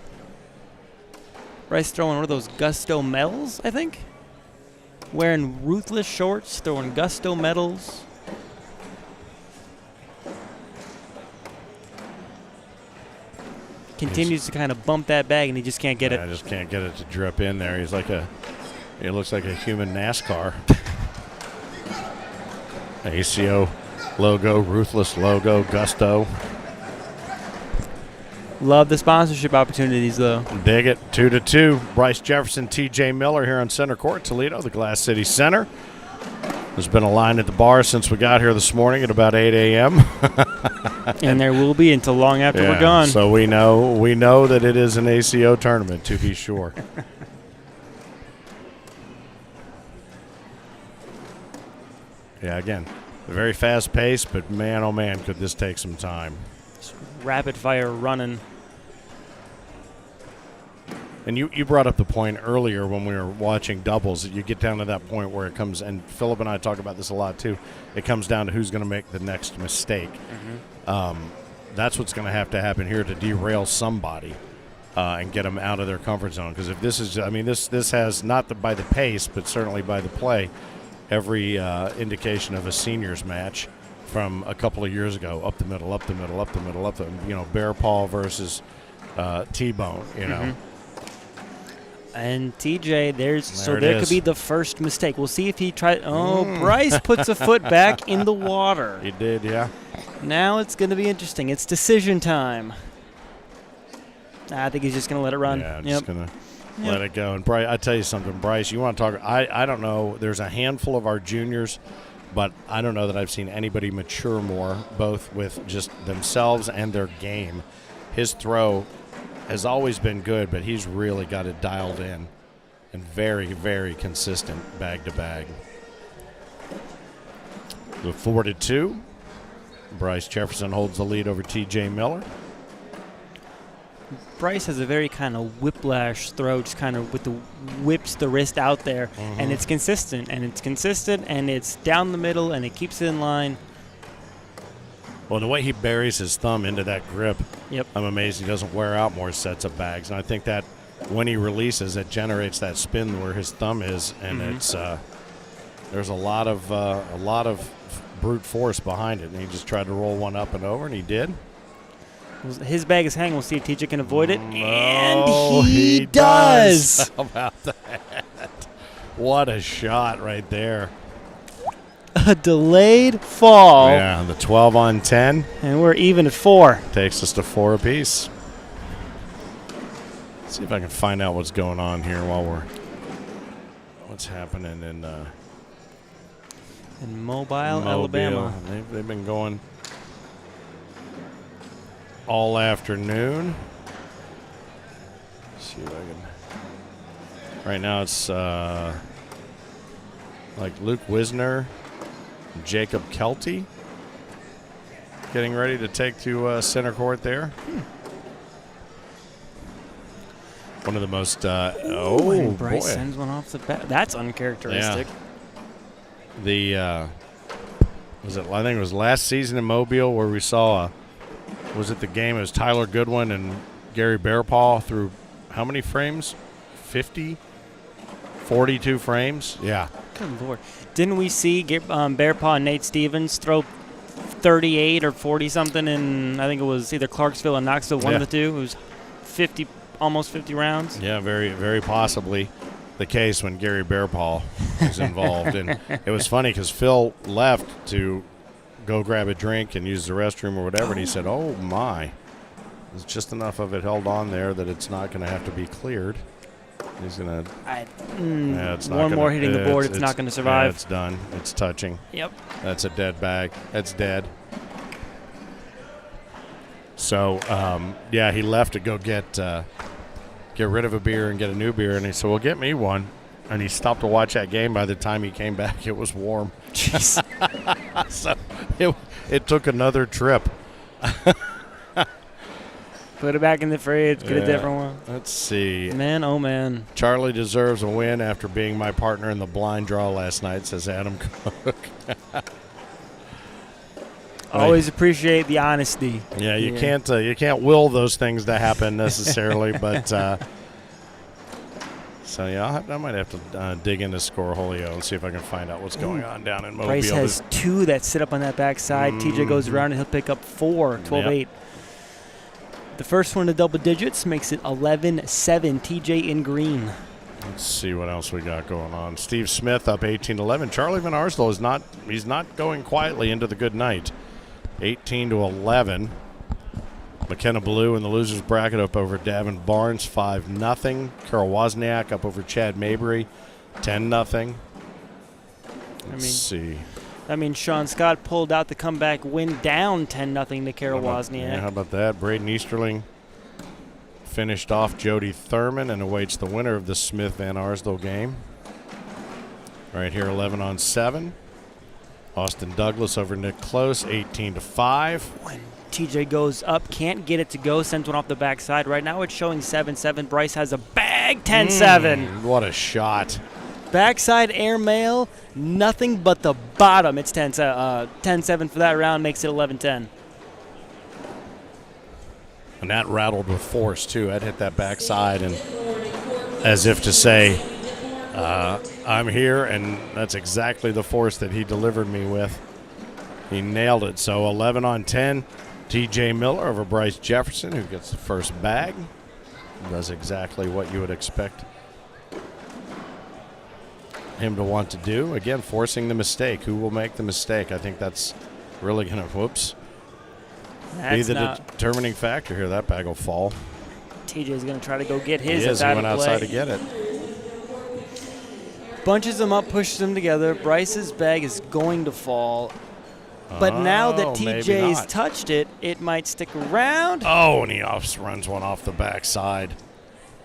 Bryce throwing one of those Gusto medals, I think. Wearing ruthless shorts, throwing Gusto medals. Continues to kind of bump that bag, and he just can't get it. I just can't get it to drip in there. He looks like a human NASCAR. ACO logo, ruthless logo, Gusto. Love the sponsorship opportunities, though. Dig it. 2-2. Bryce Jefferson, T.J. Miller here on center court, Toledo, the Glass City Center. There's been a line at the bar since we got here this morning at about 8 a.m. And there will be until long after we're gone. So we know that it is an ACO tournament, to be sure. Yeah, again, very fast pace, but man, oh man, could this take some time. Just rapid fire running. And you brought up the point earlier when we were watching doubles that you get down to that point where it comes, and Philip and I talk about this a lot too, it comes down to who's going to make the next mistake. That's what's going to happen here to derail somebody and get them out of their comfort zone. Because if this is, this has not by the pace, but certainly by the play, every indication of a seniors match from a couple of years ago, up the middle, Bear Paw versus T-Bone, And TJ, there could be the first mistake. We'll see if he tries. Bryce puts a foot back in the water. He did, yeah. Now it's going to be interesting. It's decision time. I think he's just going to let it run. Yeah, just going to let it go. And Bryce, I tell you something, Bryce, you want to talk? I don't know. There's a handful of our juniors, but I don't know that I've seen anybody mature more, both with just themselves and their game. His throw has always been good, but he's really got it dialed in and very, very consistent bag to bag. The 4-2. Bryce Jefferson holds the lead over T.J. Miller. Bryce has a very kind of whiplash throw, just kind of with the whips the wrist out there, and it's consistent, and it's down the middle, and it keeps it in line. Well, the way he buries his thumb into that grip, Yep. I'm amazed he doesn't wear out more sets of bags. And I think that when he releases, it generates that spin where his thumb is, and it's there's a lot of brute force behind it. And he just tried to roll one up and over, and he did. His bag is hanging. We'll see if TJ can avoid it, And he does. How about that? What a shot right there. A delayed fall. Yeah, the 12 on 10. And we're even at 4. Takes us to 4 apiece. Let's see if I can find out what's going on here what's happening in Mobile, Alabama. They've been going all afternoon. Let's see if I can. Right now it's like Luke Wisner, Jacob Kelty getting ready to take to center court there. One of the most Bryce sends one off the bat. That's uncharacteristic. Yeah. I think it was last season in Mobile where we saw was it the game? It was Tyler Goodwin and Gary Bearpaw through how many frames? 50? 42 frames? Yeah. Good Lord. Didn't we see Bearpaw and Nate Stevens throw 38 or 40-something in, I think it was either Clarksville or Knoxville, one of the two? It was 50, almost 50 rounds. Yeah, very, very possibly the case when Gary Bearpaw was involved. And it was funny because Phil left to go grab a drink and use the restroom or whatever, and he said, oh, my. There's just enough of it held on there that it's not going to have to be cleared. He's going to one more hitting the board, it's not going to survive. Yeah, it's done. It's touching. Yep. That's a dead bag. That's dead. So, he left to go get get rid of a beer and get a new beer. And he said, well, get me one. And he stopped to watch that game. By the time he came back, it was warm. Jeez. So it took another trip. Put it back in the fridge. Get a different one. Let's see. Man, oh, man. Charlie deserves a win after being my partner in the blind draw last night, says Adam Cook. Always appreciate the honesty. Yeah, you can't will those things to happen necessarily, but so yeah, I might have to dig into Scoreholio and see if I can find out what's going on down in Mobile. Bryce has 2 that sit up on that backside. TJ goes around and he'll pick up 4, 12-8. The first one to double digits makes it 11-7. TJ in green. Let's see what else we got going on. Steve Smith up 18-11. Charlie Van Arsdale he's not going quietly into the good night. 18-11. McKenna Blue in the losers bracket up over Davin Barnes 5-0. Carol Wozniak up over Chad Mabry 10-0. Let's see. I mean, Sean Scott pulled out the comeback win down 10-0 to Carol Wozniak. Yeah, how about that? Braden Easterling finished off Jody Thurman and awaits the winner of the Smith-Van Arsdale game. Right here, 11-7. Austin Douglas over Nick Close, 18-5. When TJ goes up, can't get it to go, sends one off the backside. Right now it's showing 7-7. Bryce has a bag, 10-7. What a shot. Backside airmail, nothing but the bottom. It's 10-7 for that round, makes it 11-10. And that rattled with force, too. That hit that backside, and as if to say, I'm here, and that's exactly the force that he delivered me with. He nailed it. So 11-10. TJ Miller over Bryce Jefferson, who gets the first bag. Does exactly what you would expect him to want to do. Again, forcing the mistake. Who will make the mistake? I think that's really going to, be the determining factor here. That bag will fall. TJ's going to try to go get his. He is. He went outside to get it. Bunches them up, pushes them together. Bryce's bag is going to fall. But now that TJ's touched it, it might stick around. Oh, and he runs one off the backside.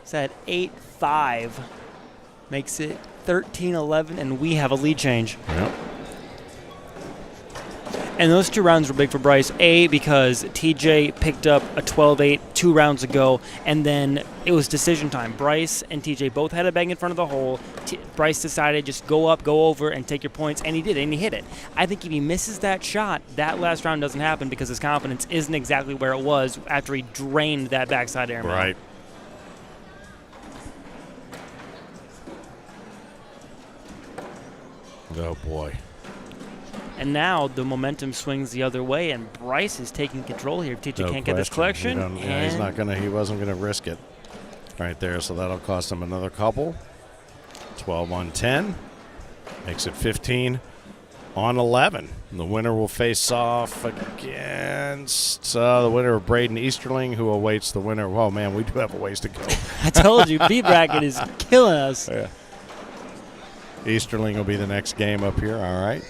It's at 8-5. Makes it 13-11, and we have a lead change. Yep. And those 2 rounds were big for Bryce, because TJ picked up a 12-8 2 rounds ago, and then it was decision time. Bryce and TJ both had a bag in front of the hole. Bryce decided just go up, go over, and take your points, and he did, and he hit it. I think if he misses that shot, that last round doesn't happen because his confidence isn't exactly where it was after he drained that backside airmail. Right. Oh, boy. And now the momentum swings the other way, and Bryce is taking control here. If TJ can't get this collection. He wasn't going to risk it right there, so that'll cost him another couple. 12-10. Makes it 15-11. The winner will face off against the winner of Braden Easterling, who awaits the winner. Oh, man, we do have a ways to go. I told you, B bracket is killing us. Yeah. Easterling will be the next game up here. All right.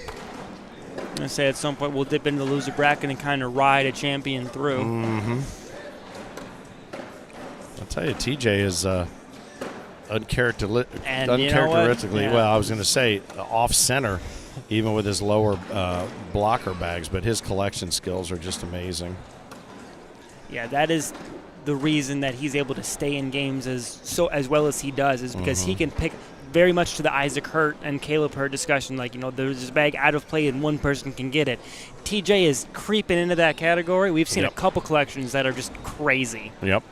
I'm going to say at some point we'll dip into the loser bracket and kind of ride a champion through. Mm-hmm. I'll tell you, TJ is uncharacteristically, well, I was going to say off-center, even with his lower blocker bags, but his collection skills are just amazing. Yeah, that is the reason that he's able to stay in games as well as he does, is because he can pick very much to the Isaac Hurt and Caleb Hurt discussion. There's this bag out of play and one person can get it. TJ is creeping into that category. We've seen a couple collections that are just crazy. Yep.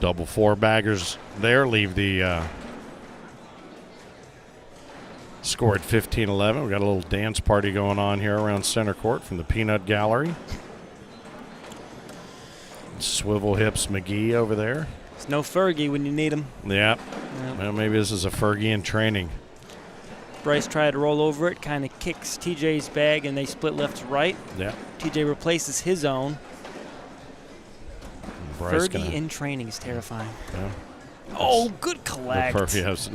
Double 4-baggers there leave the score at 15-11. We've got a little dance party going on here around center court from the Peanut Gallery. Swivel Hips McGee over there. It's no Fergie when you need him. Yeah. Well, maybe this is a Fergie in training. Bryce tried to roll over it, kind of kicks TJ's bag, and they split left to right. Yeah. TJ replaces his own. Bryce Fergie in training is terrifying. Yeah. Oh, good collect. Has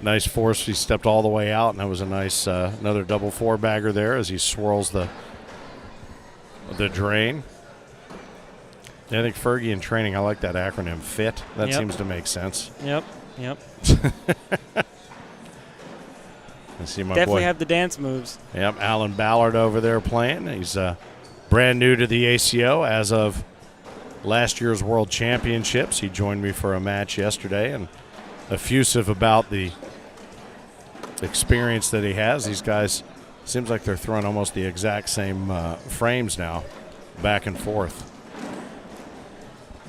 nice force. He stepped all the way out, and that was a nice another double 4-bagger there as he swirls the drain. I think Fergie in training, I like that acronym, FIT. That seems to make sense. Yep. I see my Definitely boy. have the dance moves. Yep, Alan Ballard over there playing. He's brand new to the ACO as of last year's World Championships. He joined me for a match yesterday and effusive about the experience that he has. These guys, seems like they're throwing almost the exact same frames now, back and forth.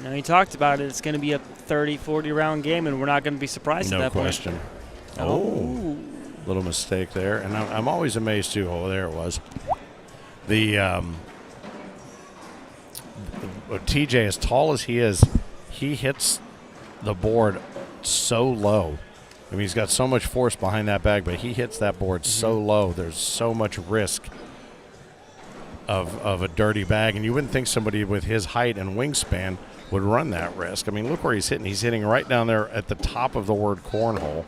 Now, he talked about it. It's going to be a 30, 40-round game, and we're not going to be surprised at that question. point. No question. Oh. Little mistake there. And I'm always amazed, too. Oh, there it was. The TJ, as tall as he is, he hits the board so low. I mean, he's got so much force behind that bag, but he hits that board so low. There's so much risk of a dirty bag. And you wouldn't think somebody with his height and wingspan would run that risk. I mean, look where he's hitting. He's hitting right down there at the top of the word cornhole.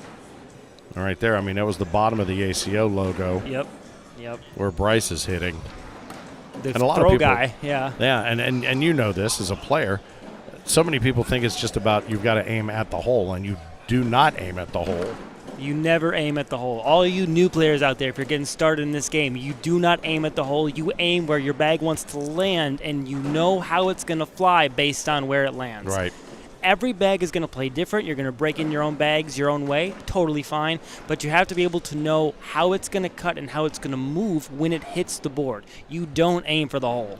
Right there. I mean, that was the bottom of the ACO logo. Yep. Where Bryce is hitting. The and a lot throw of people, guy, yeah. Yeah, and you know this as a player. So many people think it's just about you've got to aim at the hole, and you do not aim at the hole. You never aim at the hole. All you new players out there, if you're getting started in this game, you do not aim at the hole. You aim where your bag wants to land, and you know how it's going to fly based on where it lands. Right. Every bag is going to play different. You're going to break in your own bags your own way. Totally fine. But you have to be able to know how it's going to cut and how it's going to move when it hits the board. You don't aim for the hole.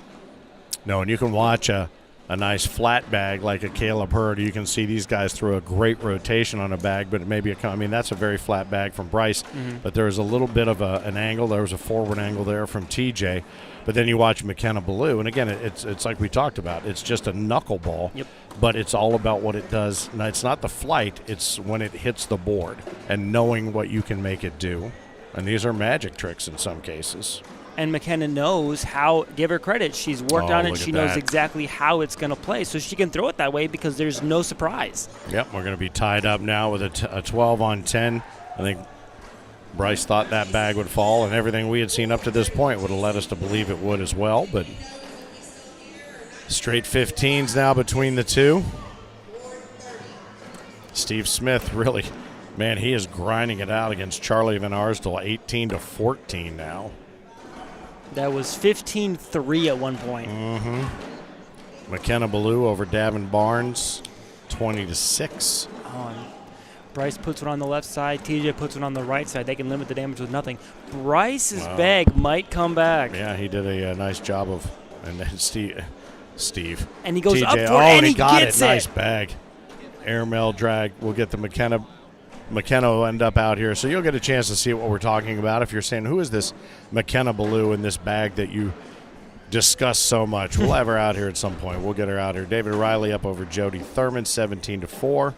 No, and you can watch a nice flat bag like a Caleb Hurd. You can see these guys throw a great rotation on a bag, but maybe that's a very flat bag from Bryce. But there was a little bit of an angle. There was a forward angle there from TJ. But then you watch McKenna Ballou, and again, it's like we talked about. It's just a knuckleball, but it's all about what it does. Now, it's not the flight. It's when it hits the board and knowing what you can make it do. And these are magic tricks in some cases. And McKenna knows how, give her credit, she's worked on it. She knows exactly how it's going to play, so she can throw it that way because there's no surprise. Yep, we're going to be tied up now with a 12 on 10. I think Bryce thought that bag would fall, and everything we had seen up to this point would have led us to believe it would as well. But straight 15s now between the two. Steve Smith really, man, he is grinding it out against Charlie Van Arsdale, 18-14 now. That was 15-3 at one point. McKenna Ballou over Davin Barnes, 20-6. Oh, and Bryce puts one on the left side. TJ puts one on the right side. They can limit the damage with nothing. Bryce's bag might come back. Yeah, he did a nice job of, and then Steve. And he goes TJ, up for it, and he got gets it. Nice bag. Airmail drag. We'll get the McKenna will end up out here. So you'll get a chance to see what we're talking about. If you're saying, who is this McKenna Ballou in this bag that you discuss so much? We'll have her out here at some point. We'll get her out here. David Riley up over Jody Thurman, 17-4.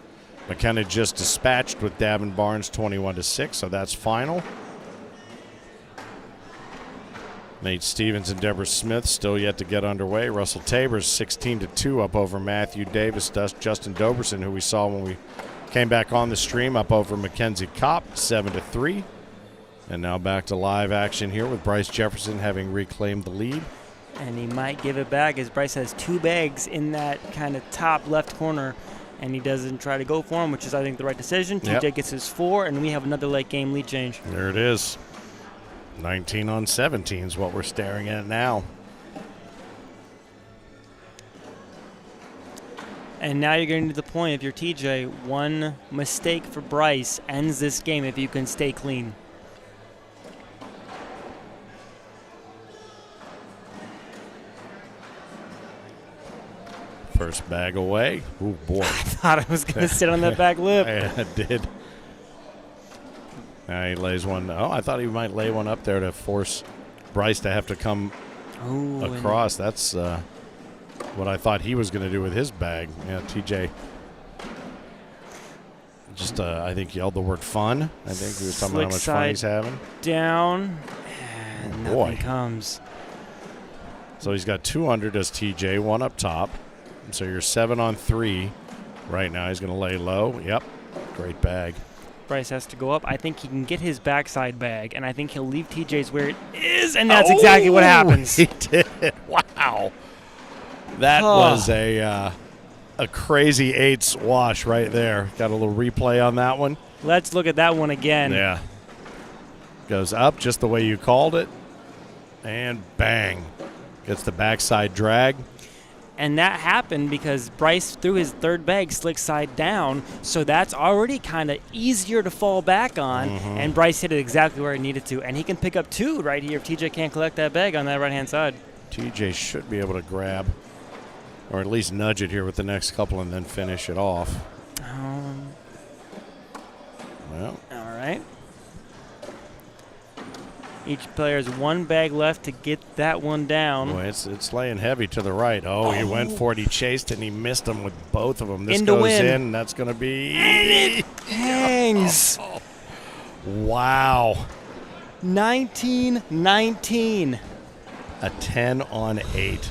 McKenna just dispatched with Davin Barnes, 21-6, so that's final. Nate Stevens and Deborah Smith still yet to get underway. Russell Tabers, 16-2 up over Matthew Davis. Justin Doberson, who we saw when we came back on the stream, up over Mackenzie Kopp, 7-3. And now back to live action here with Bryce Jefferson having reclaimed the lead. And he might give it back as Bryce has two bags in that kind of top left corner, and he doesn't try to go for him, which is, I think, the right decision. TJ gets his 4, and we have another late game lead change. There it is. 19 on 17 is what we're staring at now. And now you're getting to the point, if you're TJ, one mistake for Bryce ends this game if you can stay clean. First bag away. Oh, boy. I thought I was going to sit on that back lip. I did. Now he lays one. Oh, I thought he might lay one up there to force Bryce to have to come across. That's what I thought he was going to do with his bag. Yeah, TJ just, I think, yelled the word fun. I think he was talking about how much fun he's having. Down, and nothing comes. So he's got 2 under, does TJ, 1 up top. So you're 7 on 3 right now. He's going to lay low. Yep, great bag. Bryce has to go up. I think he can get his backside bag, and I think he'll leave TJ's where it is, and that's exactly what happens. He did. Wow. That was a crazy 8s wash right there. Got a little replay on that one. Let's look at that one again. Yeah. Goes up just the way you called it. And bang. Gets the backside drag. And that happened because Bryce threw his third bag slick side down, so that's already kind of easier to fall back on, and Bryce hit it exactly where he needed to. And he can pick up 2 right here if TJ can't collect that bag on that right-hand side. TJ should be able to grab, or at least nudge it here with the next couple and then finish it off. Well. All right. Each player has 1 bag left to get that one down. Boy, it's laying heavy to the right. Oh, he went for it. He chased it, and he missed him with both of them. This Into goes win. in, and that's going to be... And it hangs. Wow. 19-19. A 10 on 8.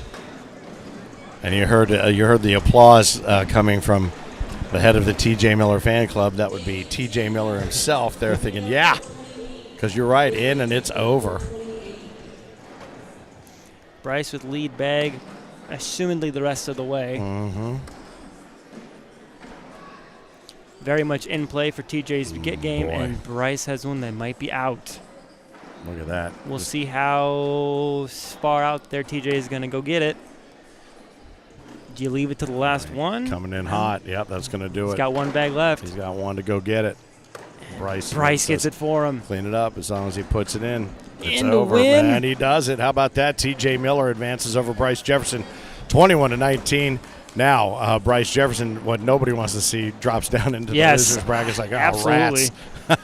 And you heard the applause coming from the head of the T.J. Miller fan club. That would be T.J. Miller himself. They're thinking, yeah, because you're right, in and it's over. Bryce with lead bag, assumedly the rest of the way. Very much in play for TJ's get game, and Bryce has one that might be out. Look at that. We'll see how far out there TJ is going to go get it. Do you leave it to the last one? Coming in hot. Yep, that's going to do it. He's got 1 bag left. He's got 1 to go get it. Bryce gets it for him. Clean it up as long as he puts it in. It's In the over, win. and he does it. How about that? T.J. Miller advances over Bryce Jefferson, 21-19. Now, Bryce Jefferson, what nobody wants to see, drops down into the losers bracket. It's like, oh, absolutely.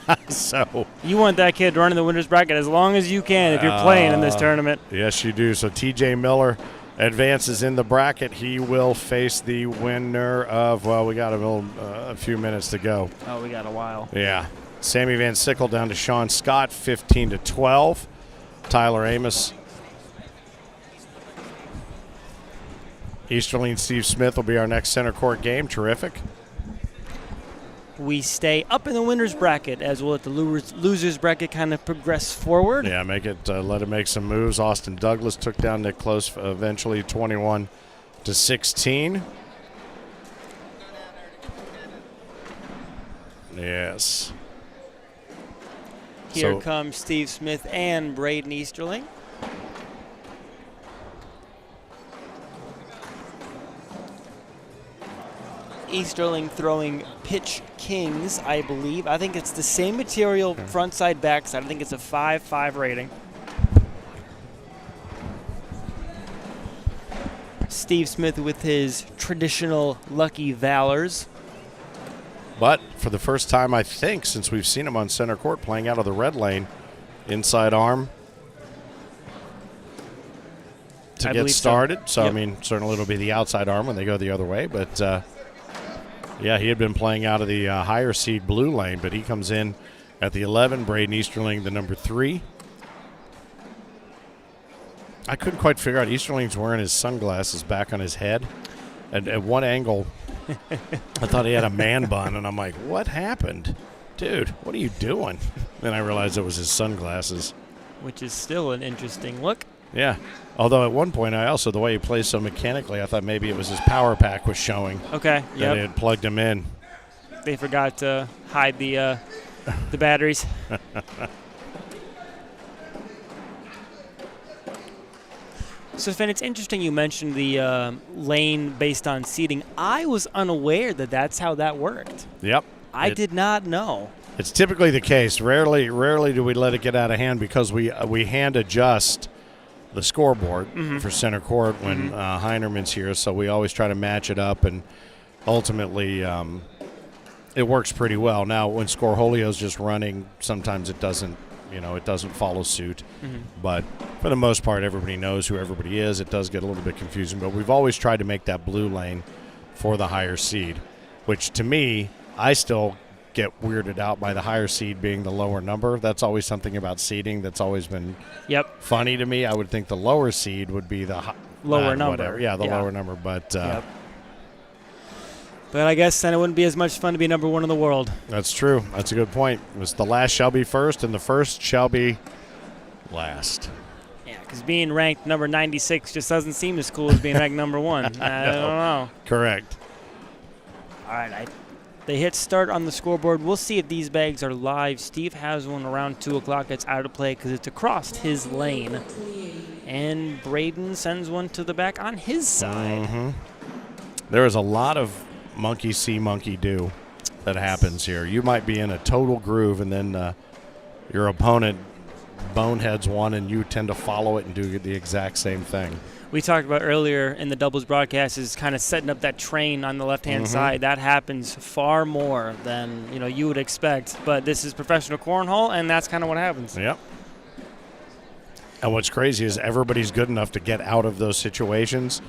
Rats. So you want that kid to run in the winners bracket as long as you can if you're playing in this tournament. Yes, you do. So T.J. Miller advances in the bracket. He will face the winner of, well, we got a few minutes to go. Oh, we got a while. Yeah. Sammy Van Sickle down to Sean Scott, 15-12. Tyler Amos. Easterling Steve Smith will be our next center court game. Terrific. We stay up in the winners bracket as we'll let the losers bracket kind of progress forward. Yeah, make it. Let it make some moves. Austin Douglas took down Nick Close eventually, 21-16. Yes. Here comes Steve Smith and Braden Easterling. Easterling throwing pitch kings, I believe. I think it's the same material, front side, back side. I think it's a 5-5 rating. Steve Smith with his traditional Lucky Valors. But for the first time, I think, since we've seen him on center court playing out of the red lane, inside arm to get started. So, yep. I mean, certainly it'll be the outside arm when they go the other way. But, yeah, he had been playing out of the higher seed blue lane, but he comes in at the 11. Braden Easterling, the number 3. I couldn't quite figure out. Easterling's wearing his sunglasses back on his head. At one angle, I thought he had a man bun, and I'm like, what happened? Dude, what are you doing? Then I realized it was his sunglasses. Which is still an interesting look. Yeah. Although at one point, the way he plays so mechanically, I thought maybe it was his power pack was showing. Okay, That they had plugged him in. They forgot to hide the batteries. So, Finn, it's interesting you mentioned the lane based on seating. I was unaware that that's how that worked. Yep. I did not know. It's typically the case. Rarely do we let it get out of hand because we hand adjust the scoreboard for center court when Heinerman's here. So we always try to match it up, and ultimately it works pretty well. Now, when Scorholio's just running, sometimes it doesn't. It doesn't follow suit. But for the most part, everybody knows who everybody is. It does get a little bit confusing, but we've always tried to make that blue lane for the higher seed, which to me, I still get weirded out by the higher seed being the lower number. That's always something about seeding that's always been funny to me. I would think the lower seed would be the lower number. Whatever. Yeah, the lower number. But But I guess then it wouldn't be as much fun to be number 1 in the world. That's true. That's a good point. It was the last shall be first, and the first shall be last. Yeah, because being ranked number 96 just doesn't seem as cool as being ranked number 1. I don't know. Correct. All right, they hit start on the scoreboard. We'll see if these bags are live. Steve has one around 2 o'clock that's out of play because it's across his lane. And Braden sends one to the back on his side. Mm-hmm. There is a lot of monkey see, monkey do that happens here. You might be in a total groove, and then your opponent boneheads one, and you tend to follow it and do the exact same thing. We talked about earlier in the doubles broadcast is kind of setting up that train on the left-hand side. That happens far more than you would expect. But this is professional cornhole, and that's kind of what happens. Yep. And what's crazy is everybody's good enough to get out of those situations,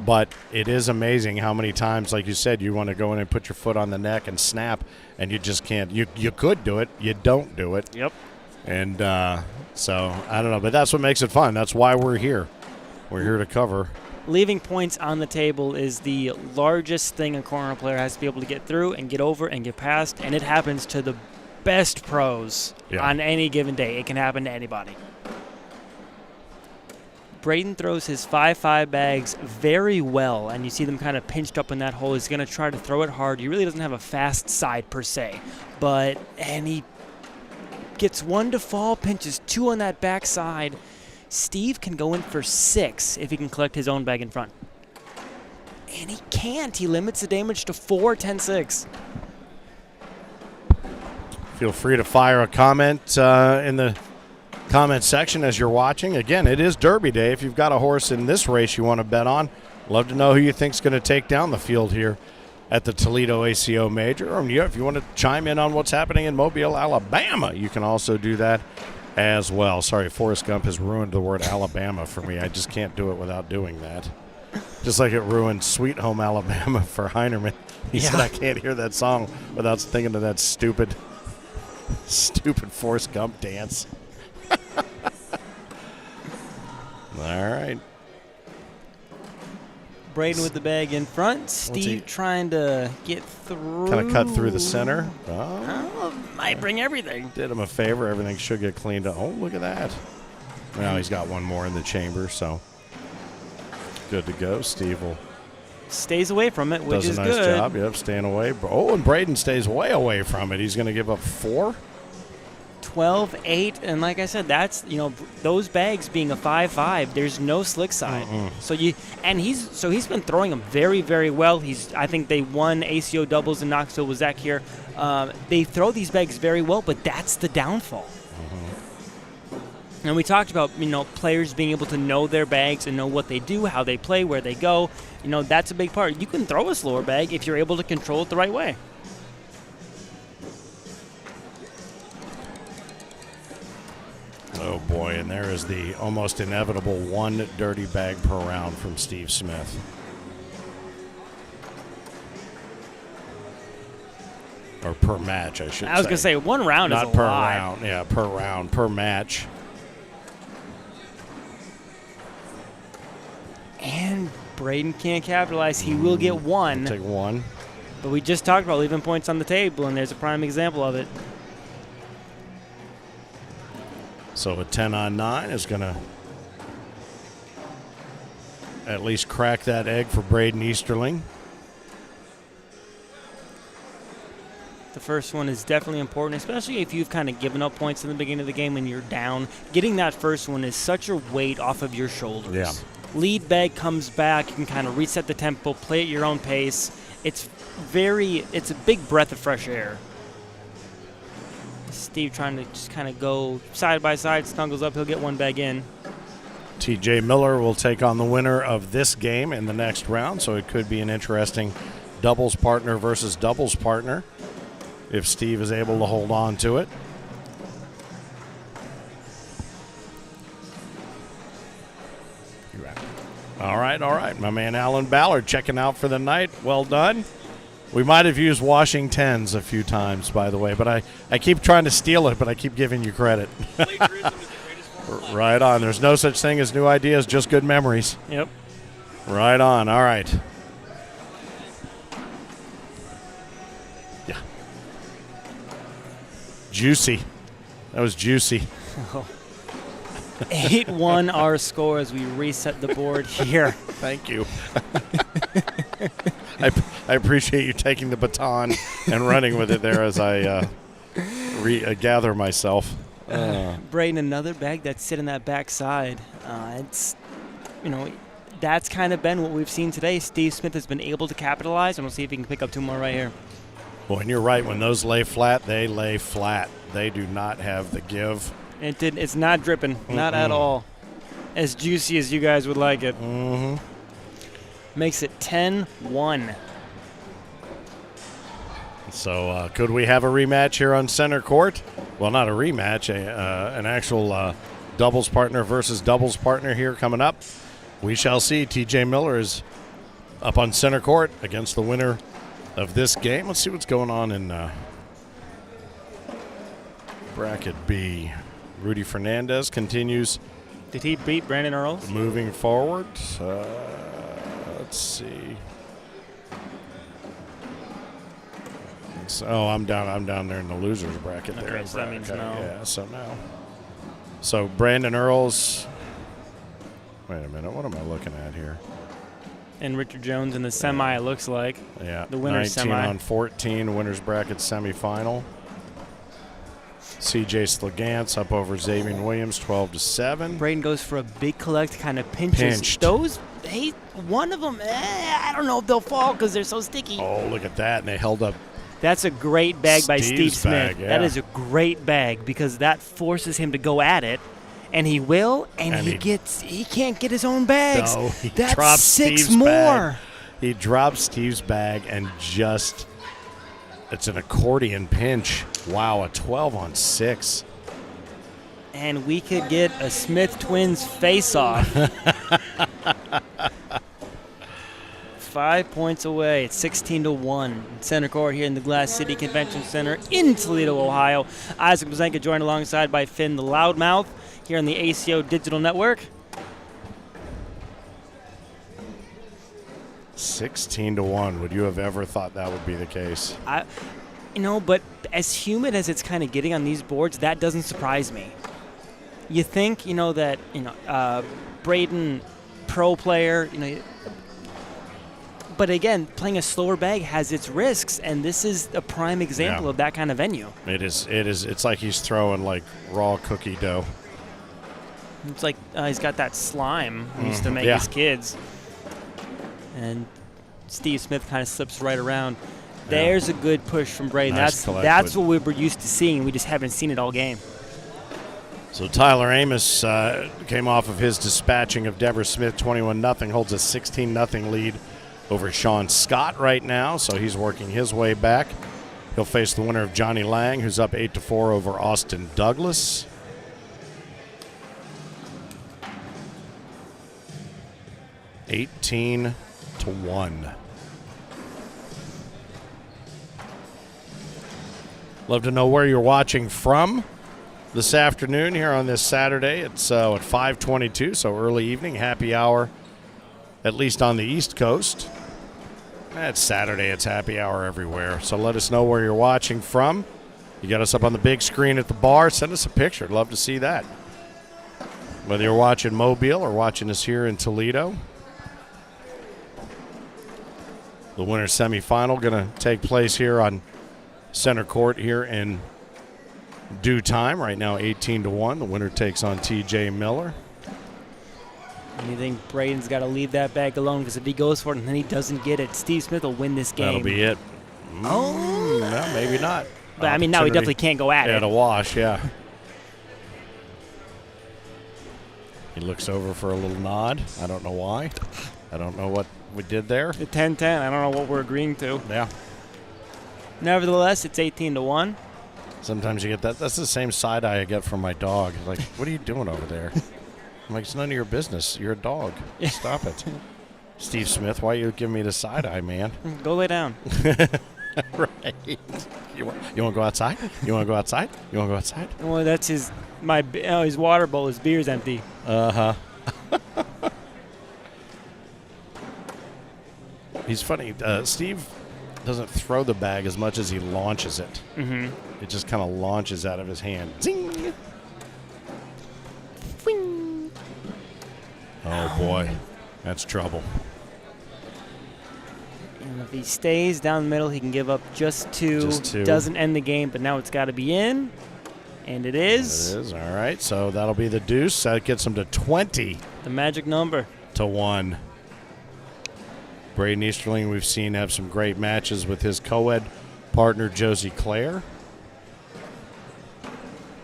but it is amazing how many times, like you said, you want to go in and put your foot on the neck and snap, and you just can't. You could do it. You don't do it. Yep. And so, I don't know, but that's what makes it fun. That's why we're here. We're here to cover. Leaving points on the table is the largest thing a cornhole player has to be able to get through and get over and get past, and it happens to the best pros on any given day. It can happen to anybody. Braden throws his 5-5 bags very well, and you see them kind of pinched up in that hole. He's going to try to throw it hard. He really doesn't have a fast side per se, and he gets 1 to fall, pinches 2 on that back side. Steve can go in for 6 if he can collect his own bag in front. And he can't. He limits the damage to 4, 10, 6. Feel free to fire a comment in the comment section as you're watching. Again, it is Derby Day. If you've got a horse in this race you want to bet on, love to know who you think's going to take down the field here at the Toledo ACO Major. Or if you want to chime in on what's happening in Mobile, Alabama, you can also do that as well. Sorry, Forrest Gump has ruined the word Alabama for me. I just can't do it without doing that. Just like it ruined Sweet Home Alabama for Heinerman. He said, I can't hear that song without thinking of that stupid Forrest Gump dance. All right. Braden with the bag in front. Steve trying to get through. Kind of cut through the center. Might bring everything. Did him a favor. Everything should get cleaned up. Oh, look at that. Now he's got one more in the chamber, so good to go. Steve will stays away from it, which is good. Does a nice job. Yep, staying away. Oh, and Braden stays way away from it. He's going to give up 4. 12, 8, and like I said, that's those bags being a 5-5. There's no slick side. He's been throwing them very, very well. I think they won ACO doubles in Knoxville with Zach here. They throw these bags very well, but that's the downfall. And we talked about players being able to know their bags and know what they do, how they play, where they go. That's a big part. You can throw a slower bag if you're able to control it the right way. Oh, boy, and there is the almost inevitable 1 dirty bag per round from Steve Smith. Or per match, I should say. I was going to say 1 round is a lot. Not per round. Yeah, per round, per match. And Braden can't capitalize. He will get 1. Take 1. But we just talked about leaving points on the table, and there's a prime example of it. So a 10 on 9 is going to at least crack that egg for Braden Easterling. The first one is definitely important, especially if you've kind of given up points in the beginning of the game and you're down. Getting that first one is such a weight off of your shoulders. Yeah. Lead bag comes back. You can kind of reset the tempo, play at your own pace. It's a big breath of fresh air. Steve trying to just kind of go side by side, snuggles up. He'll get 1 bag in. TJ Miller will take on the winner of this game in the next round, so it could be an interesting doubles partner versus doubles partner if Steve is able to hold on to it. All right. My man Alan Ballard checking out for the night. Well done. We might have used Washingtons a few times, by the way, but I keep trying to steal it, but I keep giving you credit. Right on. There's no such thing as new ideas, just good memories. Yep. Right on. All right. Yeah. Juicy. That was juicy. 8-1 our score as we reset the board here. Thank you. I appreciate you taking the baton and running with it there as I gather myself. Braden, another bag that's sitting that backside. It's, that's kind of been what we've seen today. Steve Smith has been able to capitalize, and we'll see if he can pick up 2 more right here. Well, and you're right. When those lay flat, they lay flat. They do not have the give. It's not dripping, not at all. As juicy as you guys would like it. Mm-hmm. Makes it 10-1. So could we have a rematch here on center court? Well, not a rematch, an actual doubles partner versus doubles partner here coming up. We shall see. TJ Miller is up on center court against the winner of this game. Let's see what's going on in bracket B. Rudy Fernandez continues. Did he beat Brandon Earls? Moving forward. Let's see. Oh, I'm down there in the losers bracket there. Okay, so that means no. Yeah, so no. So Brandon Earls. Wait a minute. What am I looking at here? And Richard Jones in the semi, it looks like. Yeah. The winner's 19 semi. on 14, winners bracket semifinal. CJ Sligance up over Xavier Williams, 12-7. Braden goes for a big collect, kind of pinches. Pinched. Those, one of them, I don't know if they'll fall because they're so sticky. Oh, look at that. And they held up. That's a great bag by Steve Steve's Smith. bag, yeah. That is a great bag because that forces him to go at it, and he will, and he can't get his own bags. No, he That's drops 6 Steve's more. bag. He drops Steve's bag and it's an accordion pinch. Wow, a 12 on 6. And we could get a Smith Twins face-off. 5 points away. It's 16-1. Center court here in the Glass City Convention Center in Toledo, Ohio. Isaac Blazanka joined alongside by Finn the Loudmouth here on the ACO Digital Network. 16-1. Would you have ever thought that would be the case? But as humid as it's kind of getting on these boards, that doesn't surprise me. You think, that, Braden, pro player, but again, playing a slower bag has its risks, and this is a prime example of that kind of venue. It is. It's like he's throwing like raw cookie dough. It's like he's got that slime he used to make his kids. And Steve Smith kind of slips right around. There's a good push from Braden. Nice That's what we were used to seeing. We just haven't seen it all game. So Tyler Amos came off of his dispatching of Deborah Smith, 21-0, holds a 16-0 lead over Sean Scott right now, so he's working his way back. He'll face the winner of Johnny Lang, who's up 8-4 over Austin Douglas. $18-1. Love to know where you're watching from this afternoon here on this Saturday. It's at 5:22, so early evening, happy hour, at least on the East Coast. It's Saturday, it's happy hour everywhere. So let us know where you're watching from. You got us up on the big screen at the bar, send us a picture. I'd love to see that. Whether you're watching Mobile or watching us here in Toledo. The winner's semifinal going to take place here on center court here in due time. Right now, 18-1. The winner takes on TJ Miller. And you think Braden's got to leave that bag alone because if he goes for it and then he doesn't get it, Steve Smith will win this game. That'll be it. Oh. No, maybe not. But, now he definitely can't go at it. At a wash, yeah. He looks over for a little nod. I don't know why. I don't know what we did there. The 10-10. I don't know what we're agreeing to. Yeah. Nevertheless, it's 18-1. Sometimes you get that. That's the same side eye I get from my dog. Like, what are you doing over there? I'm like, it's none of your business. You're a dog. Stop it. Steve Smith, why are you giving me the side eye, man? Go lay down. Right. You want to go outside? You want to go outside? You want to go outside? Well, that's his water bowl. His beer's empty. Uh-huh. He's funny. Steve doesn't throw the bag as much as he launches it. Mm-hmm. It just kind of launches out of his hand. Zing! Whing. Oh, boy. That's trouble. And if he stays down the middle, he can give up just two. Just two. Doesn't end the game, but now it's got to be in. And it is. It is. All right. So that'll be the deuce. That gets him to 20 The magic number. to 1. Braden Easterling, we've seen have some great matches with his co-ed partner, Josie Clare.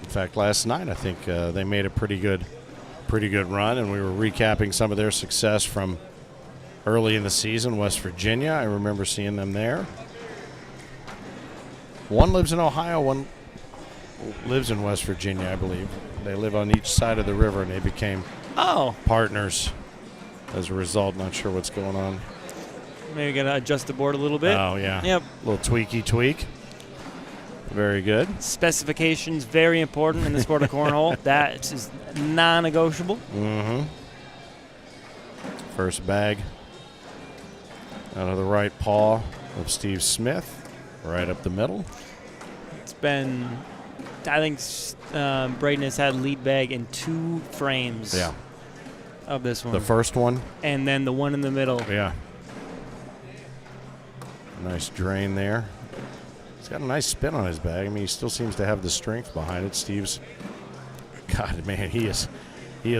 In fact, last night I think they made a pretty good run, and we were recapping some of their success from early in the season, West Virginia. I remember seeing them there. One lives in Ohio, one lives in West Virginia, I believe. They live on each side of the river, and they became partners as a result. Not sure what's going on. Maybe got to adjust the board a little bit. Oh, yeah. Yep. A little tweak. Very good. Specifications, very important in the sport of cornhole. That is non-negotiable. Mm-hmm. First bag out of the right paw of Steve Smith, right up the middle. It's been, I think Braden has had lead bag in 2 frames of this one. The first one. And then the one in the middle. Yeah. Nice drain there. He's got a nice spin on his bag. I mean, he still seems to have the strength behind it. Steve's, God, man, he is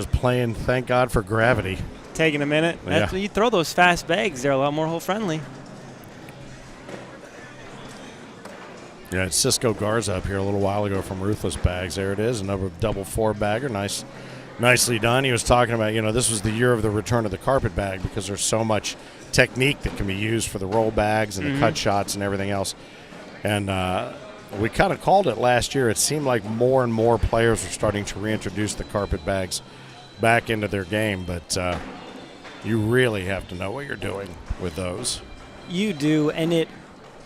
playing, thank God for gravity. Taking a minute. Yeah. You throw those fast bags, they're a lot more hole friendly. Yeah, it's Cisco Garza up here a little while ago from Ruthless Bags. There it is, another double 4-bagger. Nicely done. He was talking about, this was the year of the return of the carpet bag because there's so much technique that can be used for the roll bags and the cut shots and everything else. And we kind of called it last year. It seemed like more and more players were starting to reintroduce the carpet bags back into their game, but you really have to know what you're doing with those. You do, and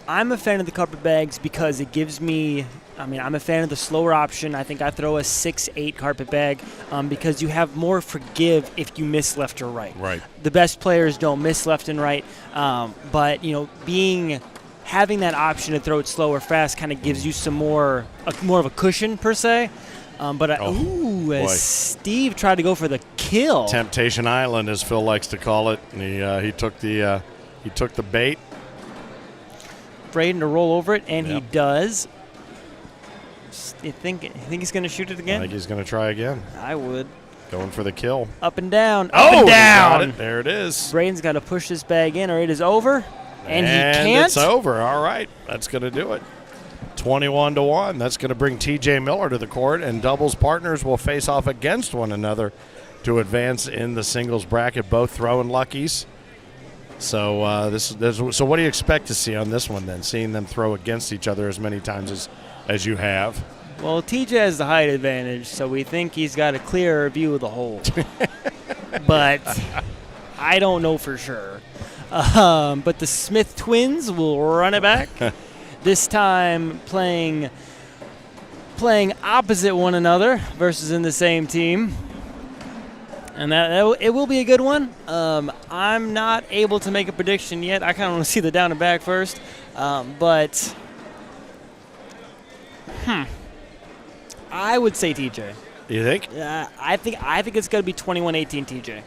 I'm a fan of the carpet bags because it gives me, I'm a fan of the slower option. I think I throw a 6-8 carpet bag because you have more forgive if you miss left or right. Right. The best players don't miss left and right, but having that option to throw it slow or fast kind of gives you some more of a cushion per se. As Steve tried to go for the kill. Temptation Island, as Phil likes to call it. And he took the bait. Braden to roll over it, and he does. You think he's going to shoot it again? I think he's going to try again. I would. Going for the kill. Up and down. Up and down. Got it. There it is. Braden's got to push this bag in, or it is over. And he can't. It's over. All right. That's going to do it. 21-1. That's going to bring T.J. Miller to the court, and doubles partners will face off against one another to advance in the singles bracket, both throwing luckies. So so what do you expect to see on this one then, seeing them throw against each other as many times as you have? Well, TJ has the height advantage, so we think he's got a clearer view of the hole. But I don't know for sure. But the Smith twins will run it back. This time playing opposite one another versus in the same team. And it will be a good one. I'm not able to make a prediction yet. I kind of want to see the down and back first. But I would say TJ. You think? I think it's going to be 21-18 TJ.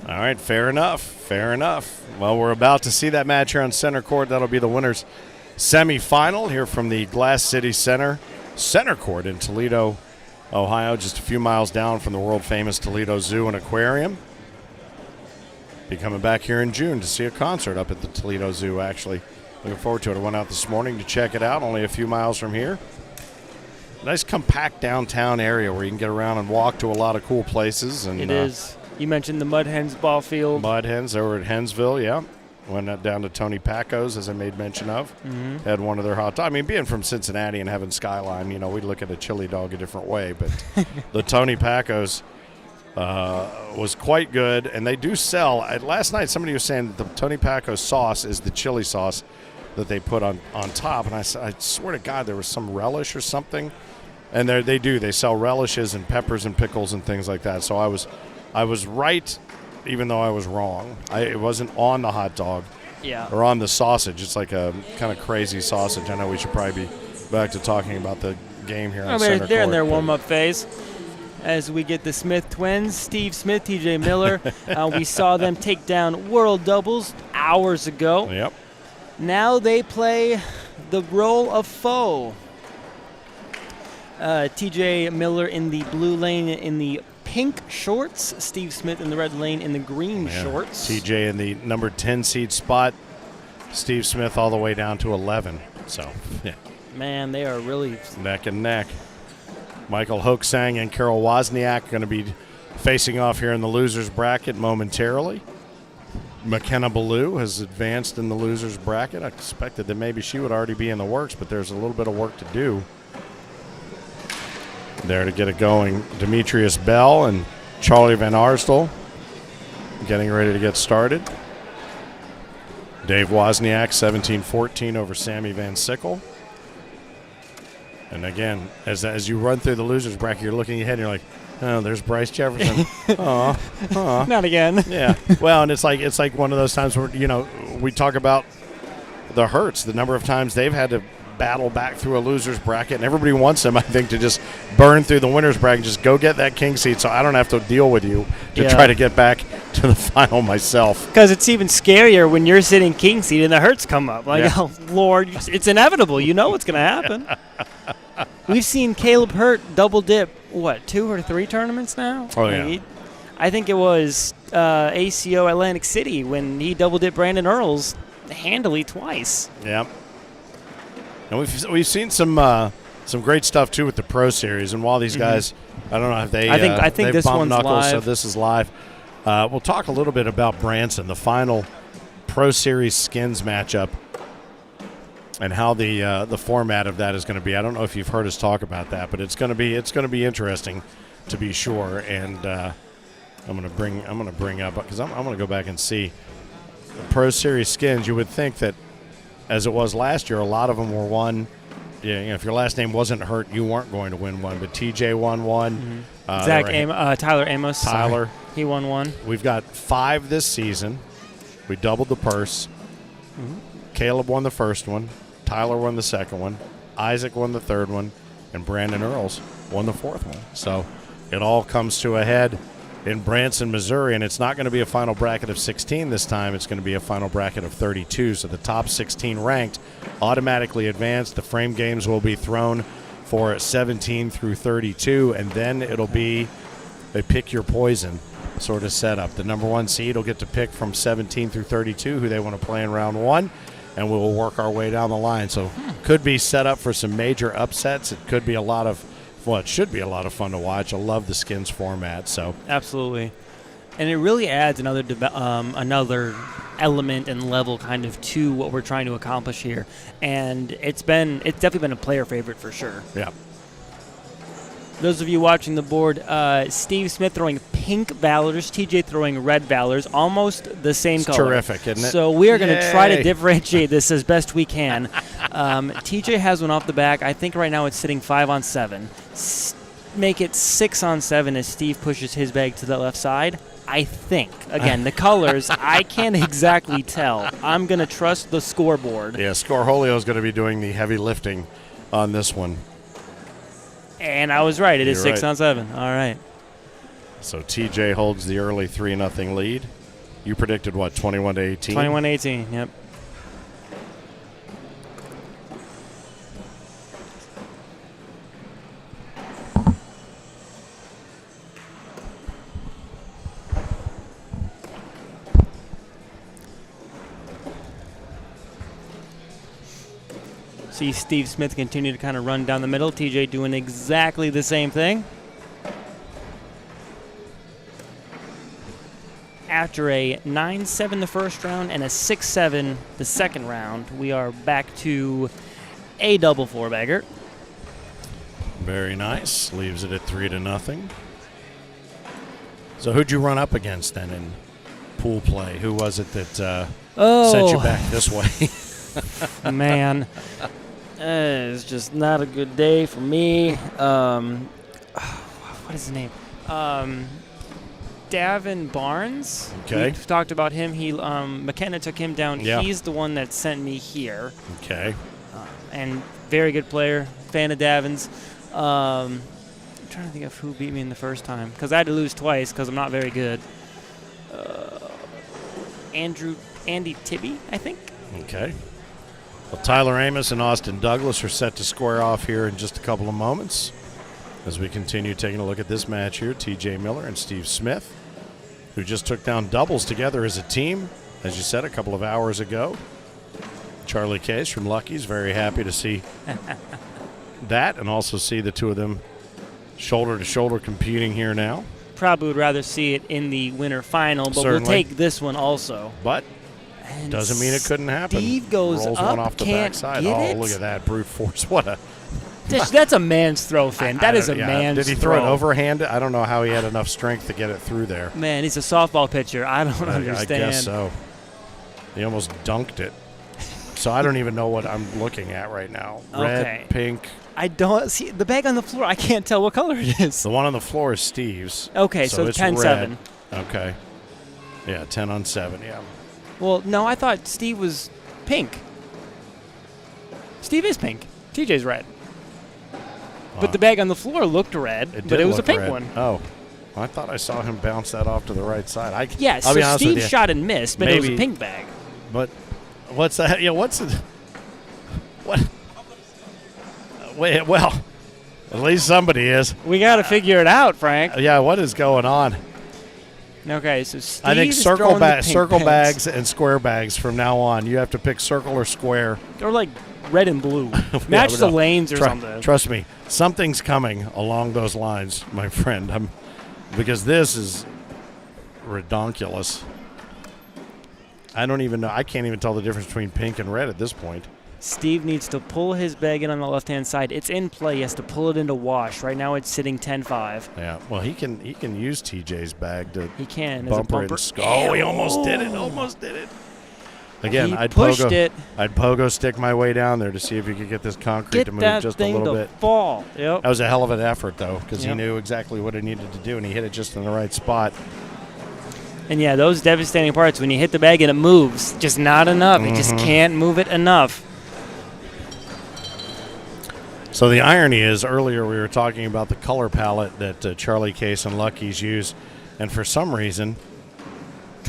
All right, fair enough. Well, we're about to see that match here on center court. That'll be the winners' semifinal here from the Glass City Center court in Toledo, Ohio, just a few miles down from the world-famous Toledo Zoo and Aquarium. Be coming back here in June to see a concert up at the Toledo Zoo, actually. Looking forward to it. I went out this morning to check it out, only a few miles from here. Nice compact downtown area where you can get around and walk to a lot of cool places. And it is. You mentioned the Mud Hens ball field. Mud Hens over at Hensville, yeah. Went down to Tony Paco's, as I made mention of. Mm-hmm. Had one of their hot dogs. I mean, being from Cincinnati and having Skyline, we look at a chili dog a different way. But the Tony Paco's was quite good. And they do sell. Last night, somebody was saying that the Tony Paco's sauce is the chili sauce that they put on top. And I swear to God, there was some relish or something. And they do. They sell relishes and peppers and pickles and things like that. So I was right, even though I was wrong. It wasn't on the hot dog or on the sausage. It's like a kind of crazy sausage. I know we should probably be back to talking about the game here on center court. They're in their warm-up phase. as we get the Smith twins, Steve Smith, TJ Miller. We saw them take down World Doubles hours ago. Yep. Now they play the role of foe. TJ Miller in the blue lane in the pink shorts. Steve Smith in the red lane in the green shorts. TJ in the number 10 seed spot. Steve Smith all the way down to 11. So, yeah. Man, they are really neck and neck. Michael Hoaxang and Carol Wozniak going to be facing off here in the losers bracket momentarily. McKenna Ballou has advanced in the losers bracket. I expected that maybe she would already be in the works, but there's a little bit of work to do there to get it going. Demetrius Bell and Charlie Van Arstel getting ready to get started. Dave Wozniak 17-14 over Sammy Van Sickle. And again, as you run through the losers bracket, you're looking ahead and you're like, oh, there's Bryce Jefferson. Not again. Yeah. Well, and it's like one of those times where, we talk about the Hurts, the number of times they've had to battle back through a loser's bracket, and everybody wants them, I think, to just burn through the winner's bracket and just go get that king seat so I don't have to deal with you to try to get back to the final myself. Because it's even scarier when you're sitting king seat and the Hurts come up. Oh, Lord, it's inevitable. You know what's going to happen. We've seen Caleb Hurt double dip, 2 or 3 tournaments now? Oh, yeah. I think it was ACO Atlantic City when he double dipped Brandon Earls handily twice. Yeah. And we've seen some great stuff, too, with the Pro Series. And while these guys, I don't know if they I think this one's knuckles, live. So this is live. We'll talk a little bit about Branson, the final Pro Series skins matchup, and how the format of that is going to be. I don't know if you've heard us talk about that, but it's going to be interesting, to be sure. And I'm going to bring up, because I'm going to go back and see the Pro Series skins. You would think that, as it was last year, a lot of them were won. If your last name wasn't Hurt, you weren't going to win one. But TJ won one. Tyler Amos. Tyler. Sorry. He won one. We've got 5 this season. We doubled the purse. Caleb won the first one. Tyler won the second one. Isaac won the third one. And Brandon Earls won the fourth one. So it all comes to a head in Branson, Missouri, and it's not going to be a final bracket of 16 this time. It's going to be a final bracket of 32. So the top 16 ranked automatically advance. The frame games will be thrown for 17 through 32, and then it'll be a pick your poison sort of setup. The number 1 seed will get to pick from 17 through 32 who they want to play in round 1, and we will work our way down the line. So could be set up for some major upsets. It could be it should be a lot of fun to watch. I love the skins format. So absolutely, and it really adds another element and level kind of to what we're trying to accomplish here. And it's definitely been a player favorite for sure. Yeah. Those of you watching the board, Steve Smith throwing pink Valors, TJ throwing red Valors, almost the same color. Terrific, isn't it? So we are going to try to differentiate this as best we can. TJ has one off the back. I think right now it's sitting 5 on 7. Make it 6 on 7 as Steve pushes his bag to the left side. I think. Again, the colors, I can't exactly tell. I'm going to trust the scoreboard. Yeah, Scorholio is going to be doing the heavy lifting on this one. And I was right. It is 6 on 7. All right. So TJ holds the early 3-0 lead. You predicted what, 21-18? 21-18, yep. See Steve Smith continue to kind of run down the middle. TJ doing exactly the same thing. After a 9-7 the first round and a 6-7 the second round, we are back to a double 4-bagger. Very nice. Leaves it at 3-0. So who'd you run up against then in pool play? Who was it that sent you back this way? Man, it's just not a good day for me. What is his name? Davin Barnes. Okay. We've talked about him. He McKenna took him down. Yeah. He's the one that sent me here. Okay. And very good player. Fan of Davin's. trying to think of who beat me in the first time because I had to lose twice because I'm not very good. Andy Tibby, I think. Okay. Well, Tyler Amos and Austin Douglas are set to square off here in just a couple of moments as we continue taking a look at this match here. TJ Miller and Steve Smith, who just took down doubles together as a team, as you said, a couple of hours ago. Charlie Case from Lucky's very happy to see that and also see the two of them shoulder to shoulder competing here now. Probably would rather see it in the winter final, but Certainly. we'll take this one also. But And doesn't mean it couldn't happen. Steve goes Rolls up, one off the can't backside. get Oh, it. look at that brute force! What a That's a man's throw, Finn. That is a man's throw. Did he throw it overhand? I don't know how he had enough strength to get it through there. Man, he's a softball pitcher. I don't understand. I guess so. He almost dunked it. So I don't even know what I'm looking at right now. Red, Okay. pink. I don't see the bag on the floor. I can't tell what color it is. The one on the floor is Steve's. Okay, so it's 10-7. red. Okay. Yeah, 10 on 7, yeah. Well, no, I thought Steve was pink. Steve is pink. TJ's red. But the bag on the floor looked red, but it was a pink red. one. Oh. I thought I saw him bounce that off to the right side. Yeah, I'll so be honest with Steve you. shot and missed, but it was a Maybe- pink bag. But what's that? Yeah, what's it? What? Wait, well, at least somebody is. We got to figure it out, Frank. Yeah, what is going on? Okay, so Steve I think is circle throwing the pink bags and square bags from now on. You have to pick circle or square. Or like red and blue. Match the no. lanes or something. Trust me, something's coming along those lines, my friend. Because this is redonkulous. I don't even know. I can't even tell the difference between pink and red at this point. Steve needs to pull his bag in on the left-hand side. It's in play. He has to pull it into wash. Right now it's sitting 10-5. Yeah. Well, he can use TJ's bag to He can as a bumper it. bumper. Oh, he almost did it. Almost did it. Again, He I'd pushed pogo, it. I'd pogo stick my way down there to see if he could get this concrete Get to move that just a thing little to bit. fall. Yep. That was a hell of an effort, though, because he Yep. knew exactly what he needed to do, and he hit it just in the right spot. And yeah, those devastating parts when you hit the bag and it moves, just not enough. It just can't move it enough. So the irony is, earlier we were talking about the color palette that Charlie Case and Lucky's use, and for some reason,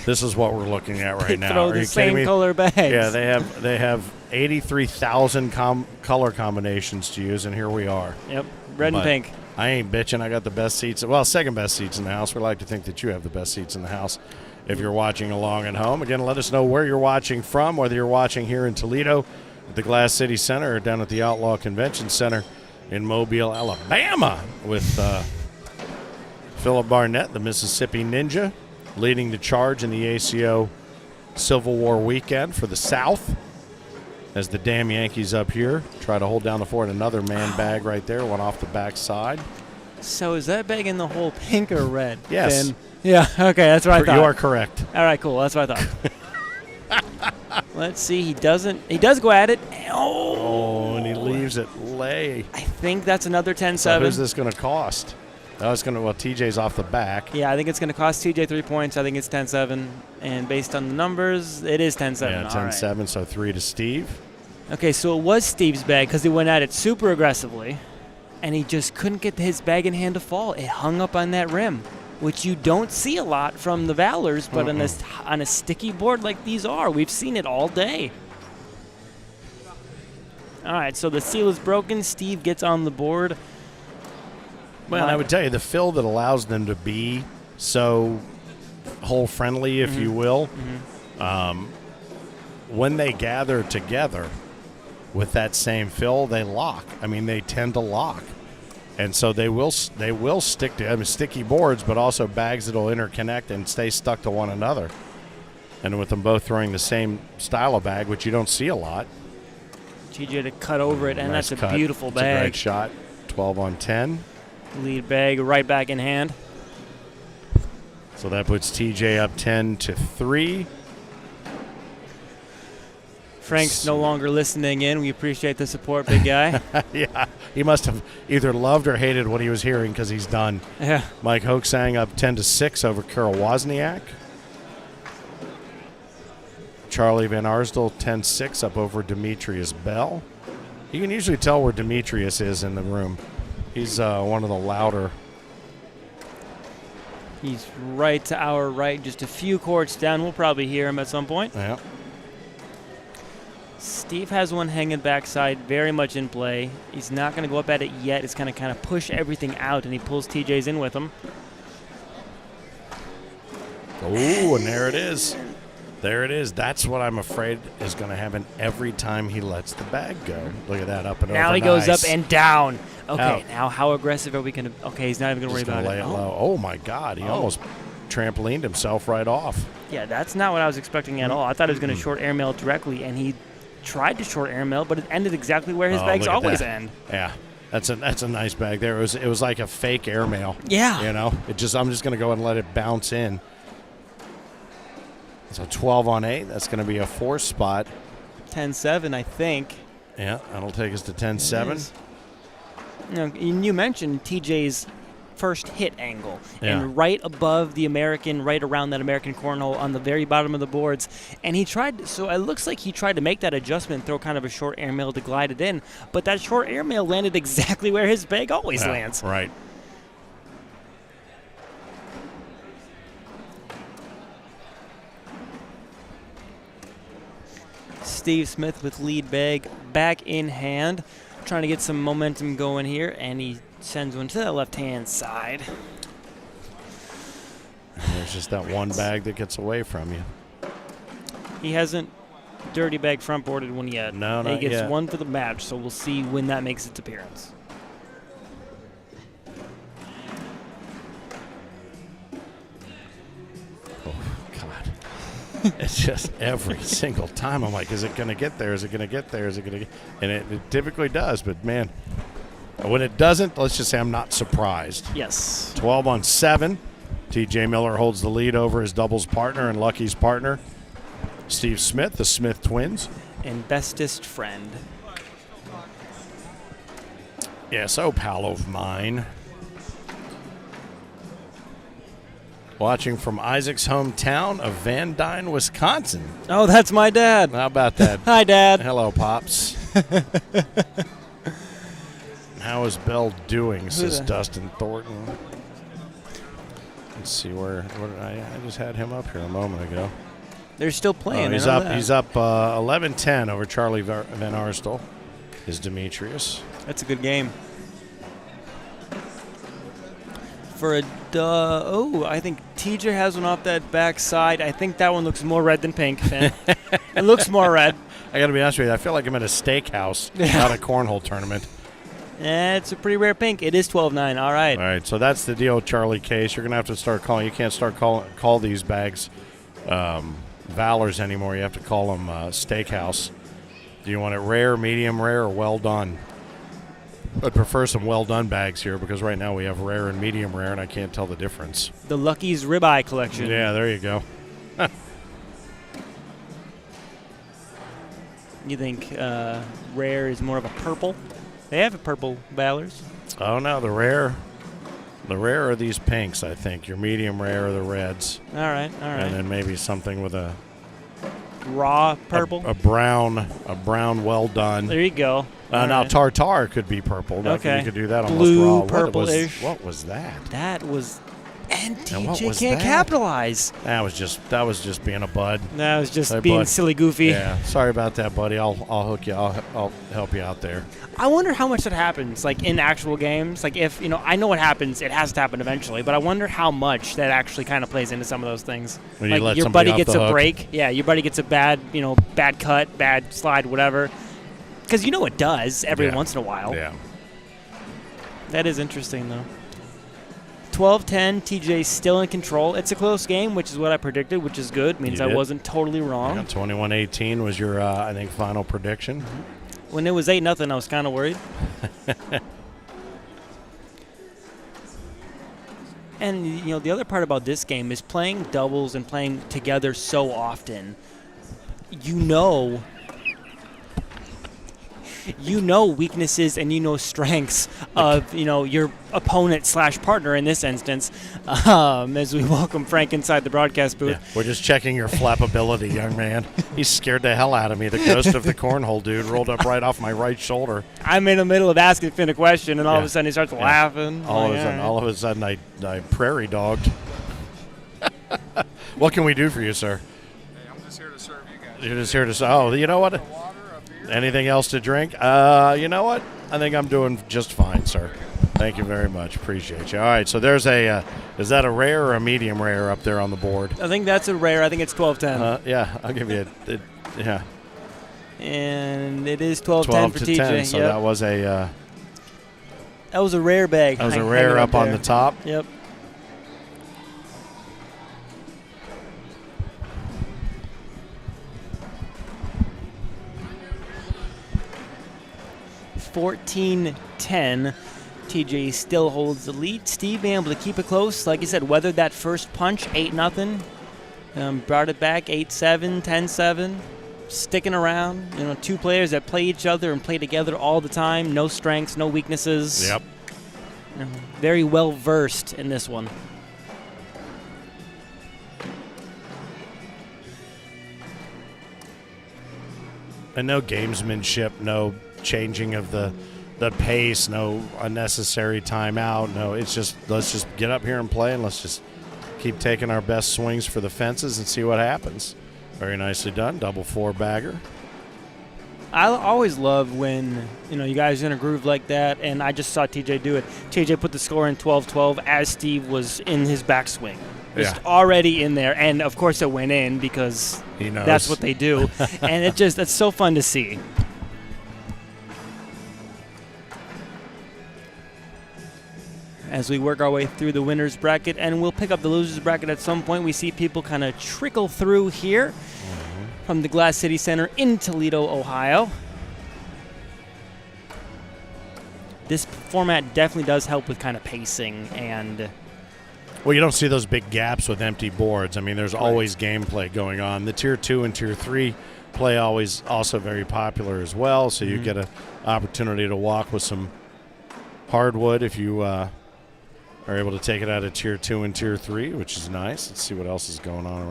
this is what we're looking at right They now. throw Are the you kidding same me? color bags. Yeah, they have 83,000 color combinations to use, and here we are. Yep, red But and pink. I ain't bitching. I got the best seats. Well, second best seats in the house. We like to think that you have the best seats in the house. If you're watching along at home, again, let us know where you're watching from, whether you're watching here in Toledo at the Glass City Center or down at the Outlaw Convention Center in Mobile, Alabama, with Philip Barnett, the Mississippi Ninja, leading the charge in the ACO Civil War weekend for the South. As the damn Yankees up here try to hold down the fort. Another man bag right there, one off the backside. So is that bag in the hole pink or red? Yes. Finn? Yeah, okay, that's what I thought. You are correct. All right, cool. That's what I thought. Let's see. He does go at it. Oh, and he leaves it lay. I think that's another 10-7. So who's this going to cost? Well, TJ's off the back. Yeah, I think it's going to cost TJ 3 points. I think it's 10-7. And based on the numbers, it is 10-7. Yeah, All 10-7, right. so 3 to Steve. Okay, so it was Steve's bag because he went at it super aggressively, and he just couldn't get his bag in hand to fall. It hung up on that rim, which you don't see a lot from the Valors, but on a sticky board like these are, we've seen it all day. All right, so the seal is broken. Steve gets on the board. Well, I would tell you, the fill that allows them to be so hole-friendly, if you will, when they gather together with that same fill, they lock. I mean, they tend to lock. And so they will stick to sticky boards, but also bags that will interconnect and stay stuck to one another. And with them both throwing the same style of bag, which you don't see a lot. TJ to cut over it, and Nice that's cut. a beautiful It's a bag. great shot. 12 on 10. Lead bag right back in hand. So that puts TJ up 10-3. Frank's no longer listening in. We appreciate the support, big guy. Yeah, he must have either loved or hated what he was hearing because he's done. Yeah. Mike Hoaxang up 10-6 over Carol Wozniak. Charlie Van Arsdale 10-6 up over Demetrius Bell. You can usually tell where Demetrius is in the room. He's one of the louder. He's right to our right, just a few courts down. We'll probably hear him at some point. Yeah. Steve has one hanging backside, very much in play. He's not going to go up at it yet. It's going to kind of push everything out, and he pulls TJ's in with him. Oh, and there it is. There it is. That's what I'm afraid is going to happen every time he lets the bag go. Look at that, up and over. Now he goes Nice. up and down. Okay, Out. now how aggressive are we going to? Okay, he's not even going to worry Just gonna about lay it. it low. Oh, my God. He almost trampolined himself right off. Yeah, that's not what I was expecting at all. I thought he was going to short airmail directly, and he tried to short airmail, but it ended exactly where his bags look at always that. end. Yeah. That's a nice bag there. It was like a fake airmail. Yeah. You know? I'm just going to go and let it bounce in. So 12 on 8. That's going to be a 4 spot. 10-7, I think. Yeah, that'll take us to 10-7. You mentioned TJ's first hit angle, Yeah. and right above the American, right around that American cornhole on the very bottom of the boards. And he tried, so it looks like he tried to make that adjustment, throw kind of a short airmail to glide it in, but that short airmail landed exactly where his bag always lands. Right. Steve Smith with lead bag back in hand, trying to get some momentum going here, and he sends one to the left-hand side. And there's just that one bag that gets away from you. He hasn't dirty bag front boarded one yet. No, He not gets yet. one for the match, so we'll see when that makes its appearance. Oh, God. It's just every single time I'm like, is it going to get there? Is it going to get there? Is it going to get? And it typically does, but, man, when it doesn't, let's just say I'm not surprised. Yes. 12 on 7. TJ Miller holds the lead over his doubles partner and Lucky's partner, Steve Smith, the Smith twins. And bestest friend. Yes, oh, pal of mine. Watching from Isaac's hometown of Van Dyne, Wisconsin. Oh, that's my dad. How about that? Hi, Dad. Hello, Pops. How is Bell doing, says the- Dustin Thornton. Let's see where I just had him up here a moment ago. They're still playing. He's I know up. that. He's up 11-10 over Charlie Van Arstel. Is Demetrius. That's a good game. For a I think TJ has one off that backside. I think that one looks more red than pink, Finn. It looks more red. I got to be honest with you. I feel like I'm at a steakhouse, not a cornhole tournament. It's a pretty rare pink. It is 12-9. All right. All right, so that's the deal, Charlie Case. You're going to have to start calling. You can't start call these bags Valors anymore. You have to call them Steakhouse. Do you want it rare, medium rare, or well done? I'd prefer some well done bags here because right now we have rare and medium rare, and I can't tell the difference. The Lucky's Ribeye Collection. Yeah, there you go. You think rare is more of a purple? They have a purple Valors. Oh, no, the rare are these pinks, I think. Your medium rare are the reds. All right. And then maybe something with a Raw purple. a brown well done. There you go. All Now right. tartar could be purple. Okay. You could do that Blue, almost raw. purple-ish. What was that? That was. And And what TJ was can't that? capitalize. That was just being a bud. That was just Hey, being bud. silly goofy. Yeah, sorry about that, buddy. I'll hook you. I'll help you out there. I wonder how much that happens, like in actual games. Like if I know what happens, it has to happen eventually. But I wonder how much that actually kind of plays into some of those things. When you like let your somebody buddy off gets the a hook. break. Yeah, your buddy gets a bad cut, bad slide, whatever. Because it does every Yeah. once in a while. Yeah. That is interesting though. 12-10, TJ's still in control. It's a close game, which is what I predicted, which is good. Means You I did. wasn't totally wrong. Yeah, 21-18 was your I think final prediction. When it was 8-0, I was kind of worried. And the other part about this game is playing doubles and playing together so often. you know weaknesses and you know strengths of your opponent / partner in this instance. As we welcome Frank inside the broadcast booth. Yeah, we're just checking your flappability, young man. He scared the hell out of me. The ghost of the cornhole dude rolled up right off my right shoulder. I'm in the middle of asking Finn a question, and all of a sudden he starts laughing. All of a sudden, I prairie dogged. What can we do for you, sir? Hey, I'm just here to serve you guys. You're just here to. Oh, you know what? Water, a beer? Anything else to drink? You know what? I think I'm doing just fine, sir. Thank you very much. Appreciate you. All right, so there's is that a rare or a medium rare up there on the board? I think that's a rare. I think it's 12-10. Yeah, I'll give you yeah. And it is 12-10 12 for to TJ. 10, so that was a rare bag. that was a rare up on the top. Yep. $14-10. TJ still holds the lead. Steve being able to keep it close. Like you said, weathered that first punch, 8-0. Brought it back, 8-7, 10-7. Sticking around. Two players that play each other and play together all the time. No strengths, no weaknesses. Yep. Very well versed in this one. And no gamesmanship, no changing of the pace, no unnecessary timeout. No, it's just let's just get up here and play, and let's just keep taking our best swings for the fences and see what happens. Very nicely done, double 4-bagger. I always love when you guys are in a groove like that, and I just saw TJ do it. TJ put the score in 12-12 as Steve was in his backswing. Just already in there, and of course it went in because he knows. That's what they do, and it's so fun to see. As we work our way through the winner's bracket, and we'll pick up the loser's bracket at some point. We see people kind of trickle through here from the Glass City Center in Toledo, Ohio. This format definitely does help with kind of pacing and... Well, you don't see those big gaps with empty boards. I mean, there's always gameplay going on. The Tier 2 and Tier 3 play always also very popular as well, so you get an opportunity to walk with some hardwood if you are able to take it out of Tier 2 and Tier 3, which is nice. Let's see what else is going on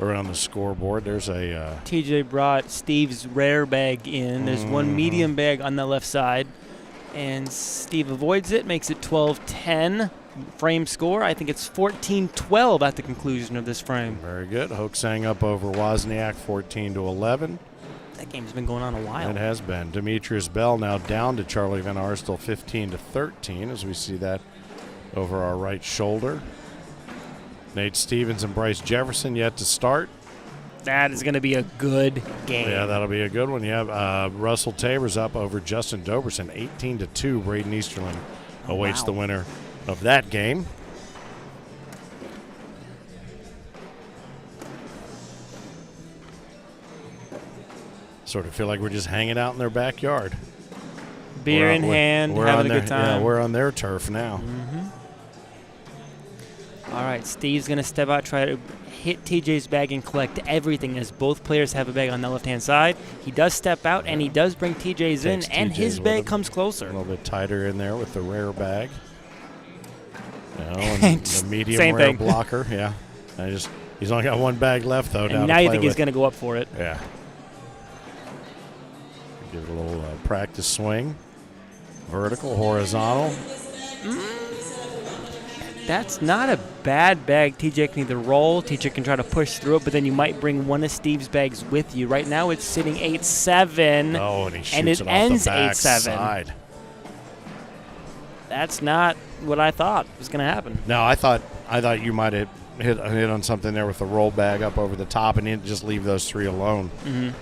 around the scoreboard. There's a... TJ brought Steve's rare bag in. There's one medium bag on the left side, and Steve avoids it, makes it 12-10. Frame score, I think it's 14-12 at the conclusion of this frame. Very good. Hoaxang up over Wozniak, 14-11. That game's been going on a while. It has been. Demetrius Bell now down to Charlie Van Arstel, 15-13, as we see that over our right shoulder. Nate Stevens and Bryce Jefferson yet to start. That is going to be a good game. Yeah, that'll be a good one. Yeah, Russell Tabor's up over Justin Doberson, 18-2. Braden Easterling awaits the winner of that game. Sort of feel like we're just hanging out in their backyard. Beer in hand, having a good time. Yeah, we're on their turf now. All right, Steve's going to step out, try to hit TJ's bag and collect everything as both players have a bag on the left-hand side. He does step out, and he does bring TJ's in, and his bag comes closer. A little bit tighter in there with the rare bag. And the medium rare blocker, yeah. He's only got one bag left, though. And now you think he's going to go up for it. Yeah. Give it a little practice swing. Vertical, horizontal. That's not a bad bag. TJ can either roll, TJ can try to push through it, but then you might bring one of Steve's bags with you. Right now it's sitting 8-7. Oh, and he shoots and it it ends off the back 8-7. side. That's not what I thought was going to happen. No, I thought you might have hit on something there with the roll bag up over the top, and he'd just leave those three alone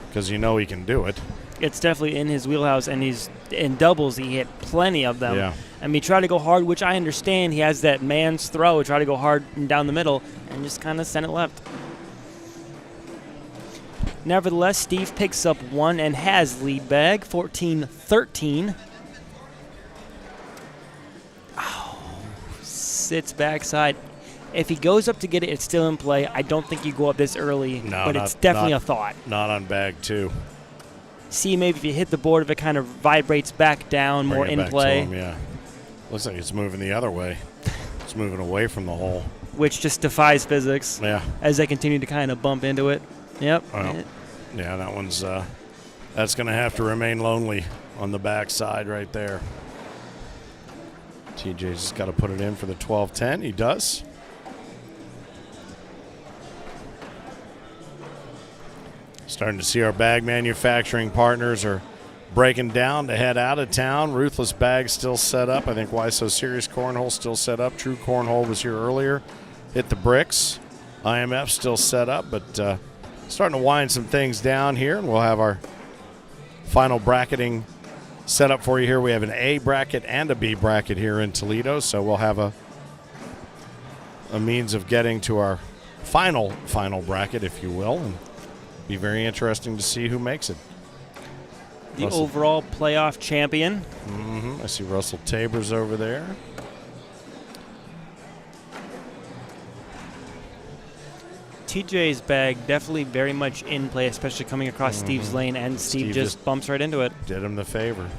because he can do it. It's definitely in his wheelhouse, and he's in doubles. He hit plenty of them. Yeah. And he tried to go hard, which I understand. He has that man's throw. Try to go hard and down the middle, and just kind of send it left. Nevertheless, Steve picks up one and has lead bag, 14-13. Oh, sits backside. If he goes up to get it, it's still in play. I don't think you go up this early, but it's definitely a thought. Not on bag two. See maybe if you hit the board, if it kind of vibrates back down, more Bring it in back to play. him, yeah. Looks like it's moving the other way. It's moving away from the hole. Which just defies physics. Yeah. As they continue to kind of bump into it. Yep. Well, yeah, that one's that's going to have to remain lonely on the backside right there. TJ's just got to put it in for the 12-10. He does. Starting to see our bag manufacturing partners are breaking down to head out of town. Ruthless Bags still set up. I think Why So Serious Cornhole still set up. True Cornhole was here earlier. Hit the bricks. IMF still set up, but starting to wind some things down here, and we'll have our final bracketing set up for you here. We have an A bracket and a B bracket here in Toledo, so we'll have a means of getting to our final bracket, if you will, and be very interesting to see who makes it. The overall playoff champion. I see Russell Tabers over there. TJ's bag definitely very much in play, especially coming across Steve's lane, and Steve just bumps right into it. Did him the favor.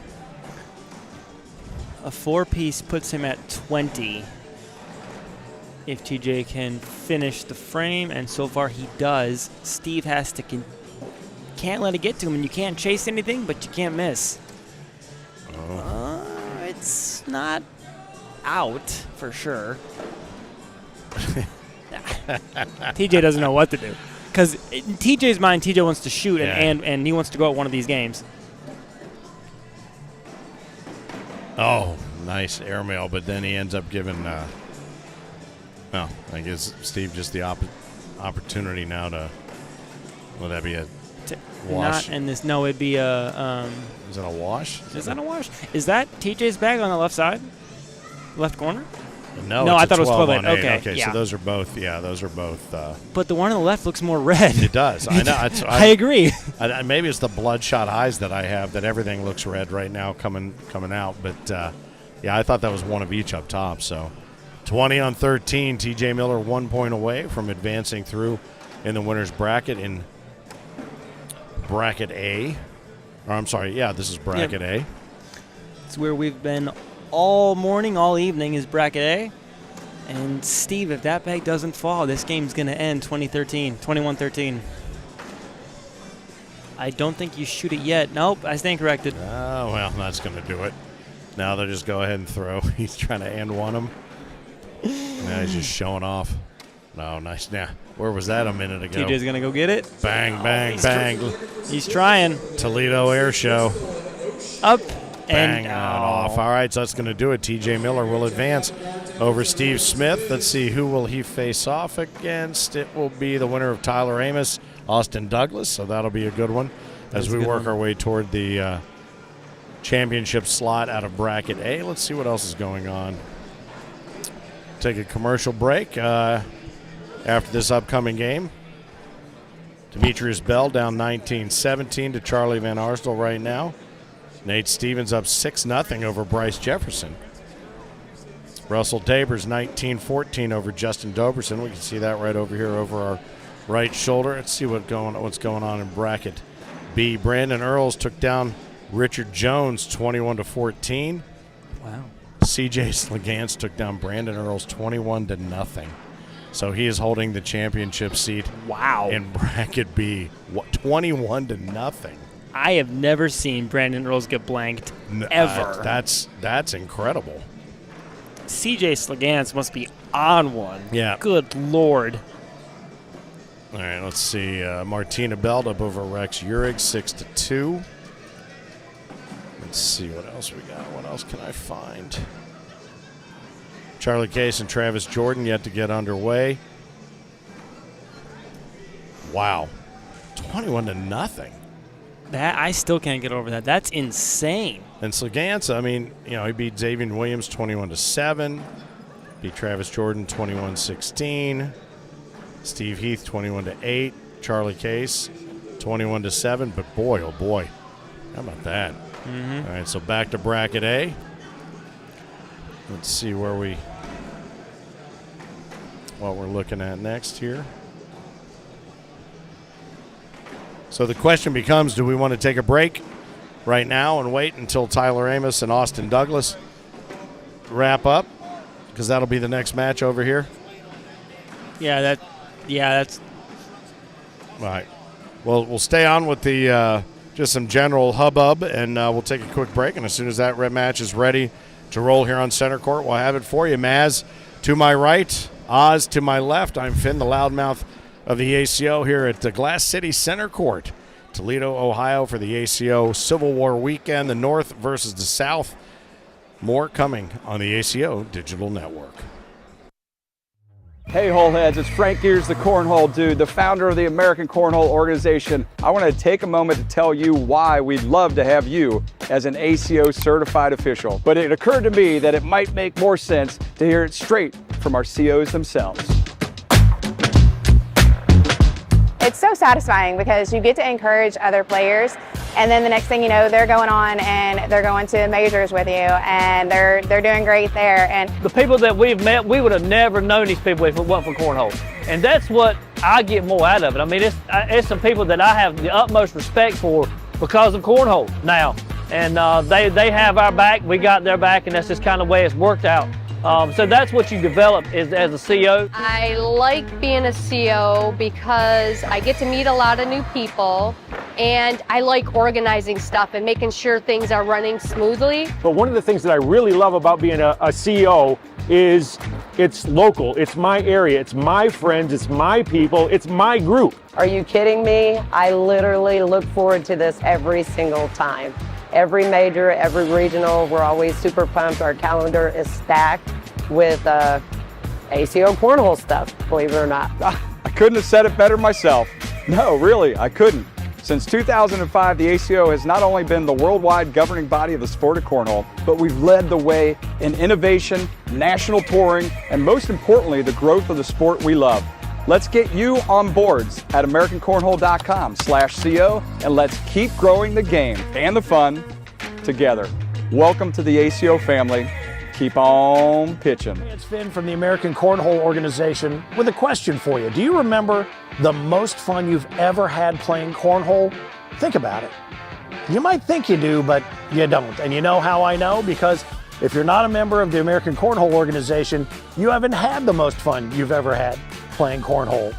A 4-piece puts him at 20. If TJ can finish the frame, and so far he does, Steve has to can't let it get to him, and you can't chase anything, but you can't miss. It's not out for sure. TJ doesn't know what to do. Because in TJ's mind, TJ wants to shoot, and he wants to go at one of these games. Oh, nice airmail, but then he ends up giving, well, I guess Steve just the opportunity now to, will that be a wash? Not in this. No, it'd be a. Is that a wash? Is that a wash? Is that TJ's bag on the left side? Left corner? No, I thought it was 12 12. on 8. Okay, yeah. So those are both, those are both. But the one on the left looks more red. It does. I know. I agree. Maybe it's the bloodshot eyes that I have that everything looks red right now coming out. But, yeah, I thought that was one of each up top. So 20 on 13. TJ Miller 1 point away from advancing through in the winner's bracket in bracket A. Or I'm sorry, this is bracket A. It's where we've been all morning, all evening is bracket A. And Steve, if that bag doesn't fall, this game's going to end 21-13. I don't think you shoot it yet. Nope, I stand corrected. Oh, well, that's going to do it. Now they'll just go ahead and throw. He's trying to end one of them. Now he's just showing off. No, nice. Now, where was that a minute ago? TJ's going to go get it. Bang, bang, bang. He's trying. Toledo Air Show. Up. Bang and off. All right, so that's going to do it. TJ Miller will advance over Steve Smith. Let's see, who will he face off against? It will be the winner of Tyler Amos, Austin Douglas, so that'll be a good one as we work our way toward the championship slot out of bracket A. Let's see what else is going on. Take a commercial break after this upcoming game. Demetrius Bell down 19-17 to Charlie Van Arsdale right now. Nate Stevens up 6-0 over Bryce Jefferson. Russell Tabers 19-14 over Justin Doberson. We can see that right over here over our right shoulder. Let's see what's going on in bracket B. Brandon Earls took down Richard Jones 21-14. Wow. CJ Slegance took down Brandon Earls 21-0. So he is holding the championship seat. Wow. In bracket B. 21-0. I have never seen Brandon Earls get blanked, ever. That's incredible. CJ Slegance must be on one. Yeah. Good Lord. All right, let's see. Martina Belt up over Rex Urig, 6-2. Let's see what else we got. What else can I find? Charlie Case and Travis Jordan yet to get underway. Wow. 21-0. That I still can't get over that. That's insane. And Slegance, I mean, he beat Xavier Williams 21-7. Beat Travis Jordan 21-16. Steve Heath 21-8. Charlie Case 21-7. But boy, oh boy, how about that? Mm-hmm. All right, so back to bracket A. Let's see what we're looking at next here. So the question becomes, do we want to take a break right now and wait until Tyler Amos and Austin Douglas wrap up? Because that'll be the next match over here. That's All right. Well, we'll stay on with the just some general hubbub, and we'll take a quick break. And as soon as that match is ready to roll here on center court, we'll have it for you. Maz to my right, Oz to my left. I'm Finn, the loudmouth of the ACO here at the Glass City Center Court, Toledo, Ohio, for the ACO Civil War weekend, the North versus the South. More coming on the ACO Digital Network. Hey Holeheads, it's Frank Gears, the Cornhole Dude, the founder of the American Cornhole organization. I want to take a moment to tell you why we'd love to have you as an ACO certified official. But it occurred to me that it might make more sense to hear it straight from our COs themselves. It's so satisfying because you get to encourage other players, and then the next thing you know, they're going on and they're going to majors with you, and they're doing great there. And the people that we've met, we would have never known these people if it wasn't for Cornhole. And that's what I get more out of it. I mean, it's some people that I have the utmost respect for because of Cornhole now. And they have our back, we got their back, and that's just kind of the way it's worked out. So that's what you develop as a CO. I like being a CO because I get to meet a lot of new people, and I like organizing stuff and making sure things are running smoothly. But one of the things that I really love about being a CO is it's local, it's my area, it's my friends, it's my people, it's my group. Are you kidding me? I literally look forward to this every single time. Every major, every regional, we're always super pumped. Our calendar is stacked with ACO Cornhole stuff, believe it or not. I couldn't have said it better myself. No, really, I couldn't. Since 2005, the ACO has not only been the worldwide governing body of the sport of cornhole, but we've led the way in innovation, national touring, and most importantly, the growth of the sport we love. Let's get you on boards at AmericanCornhole.com/CO, and let's keep growing the game and the fun together. Welcome to the ACO family. Keep on pitching. It's Finn from the American Cornhole organization with a question for you. Do you remember the most fun you've ever had playing cornhole? Think about it. You might think you do, but you don't. And you know how I know? Because if you're not a member of the American Cornhole organization, you haven't had the most fun you've ever had playing cornhole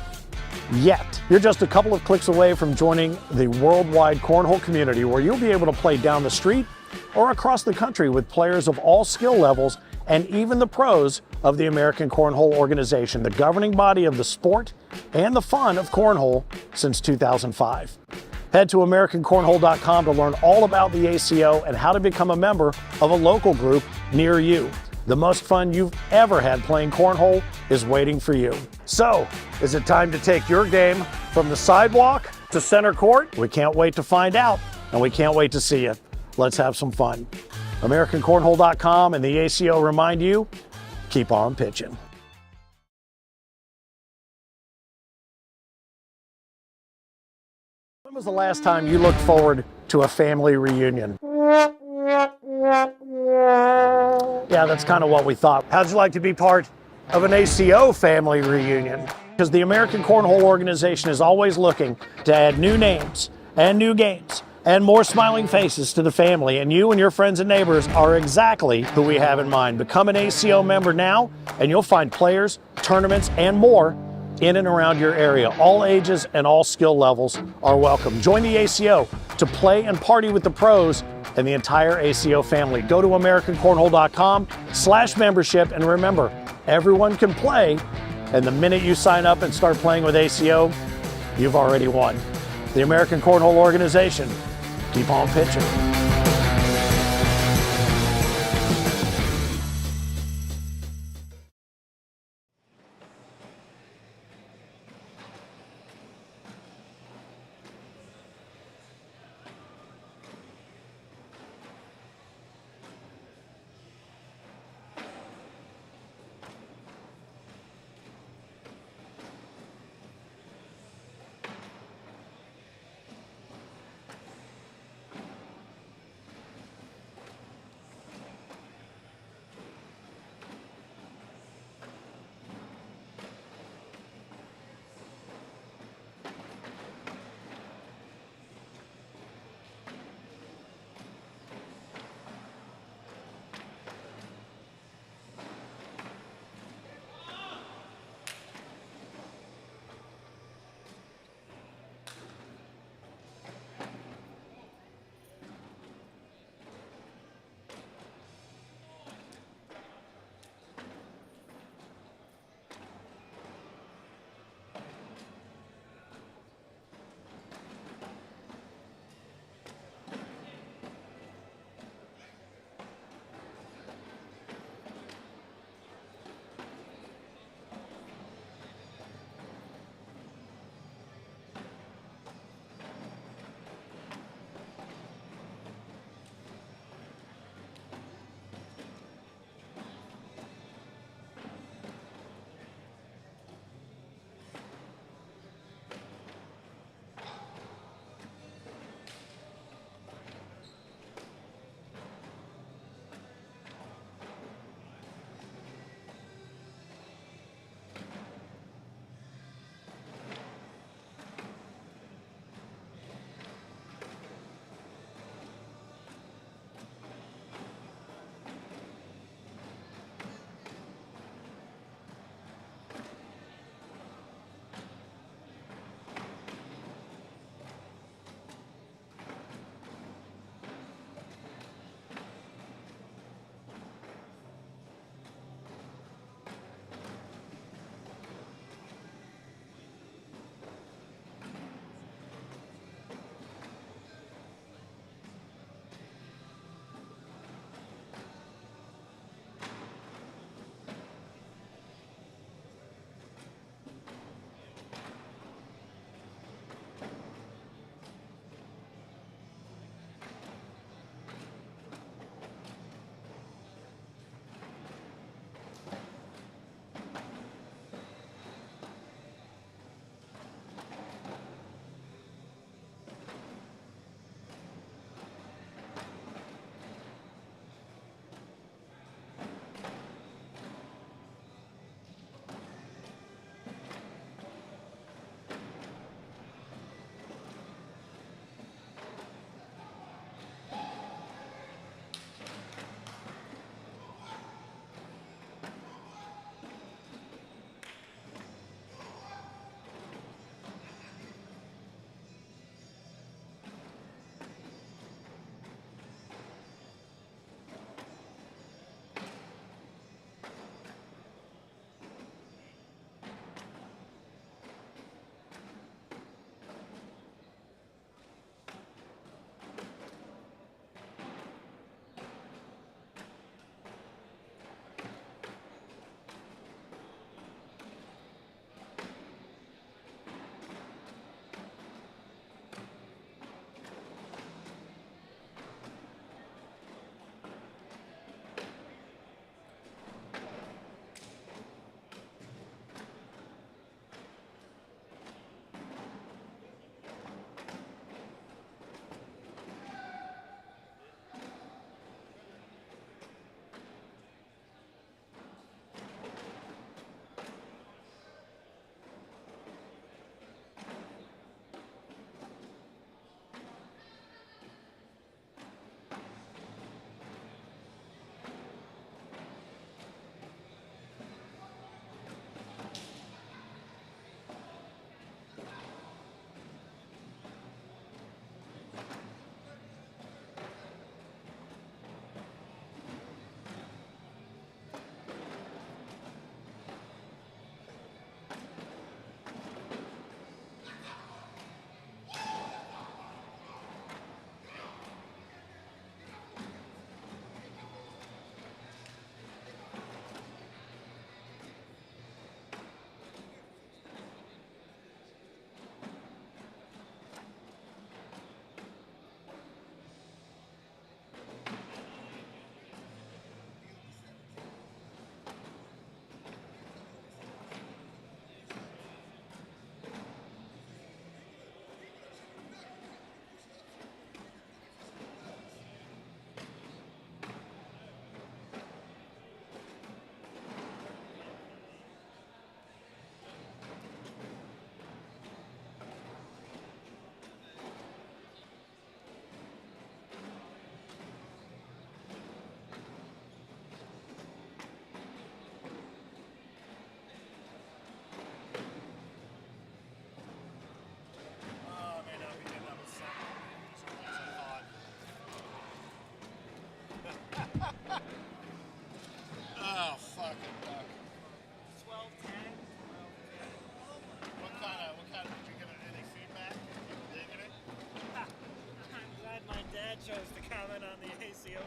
yet. You're just a couple of clicks away from joining the worldwide cornhole community, where you'll be able to play down the street or across the country with players of all skill levels and even the pros of the American Cornhole organization, the governing body of the sport and the fun of cornhole since 2005. Head to AmericanCornhole.com to learn all about the ACO and how to become a member of a local group near you. The most fun you've ever had playing cornhole is waiting for you. So, is it time to take your game from the sidewalk to center court? We can't wait to find out, and we can't wait to see you. Let's have some fun. AmericanCornhole.com and the ACO remind you, keep on pitching. When was the last time you looked forward to a family reunion? Yeah, that's kind of what we thought. How'd you like to be part of an ACO family reunion? Because the American Cornhole organization is always looking to add new names and new games and more smiling faces to the family, and you and your friends and neighbors are exactly who we have in mind. Become an ACO member now, and you'll find players, tournaments, and more in and around your area. All ages and all skill levels are welcome. Join the ACO to play and party with the pros and the entire ACO family. Go to AmericanCornhole.com/membership, and remember, everyone can play, and the minute you sign up and start playing with ACO, you've already won. The American Cornhole organization, keep on pitching.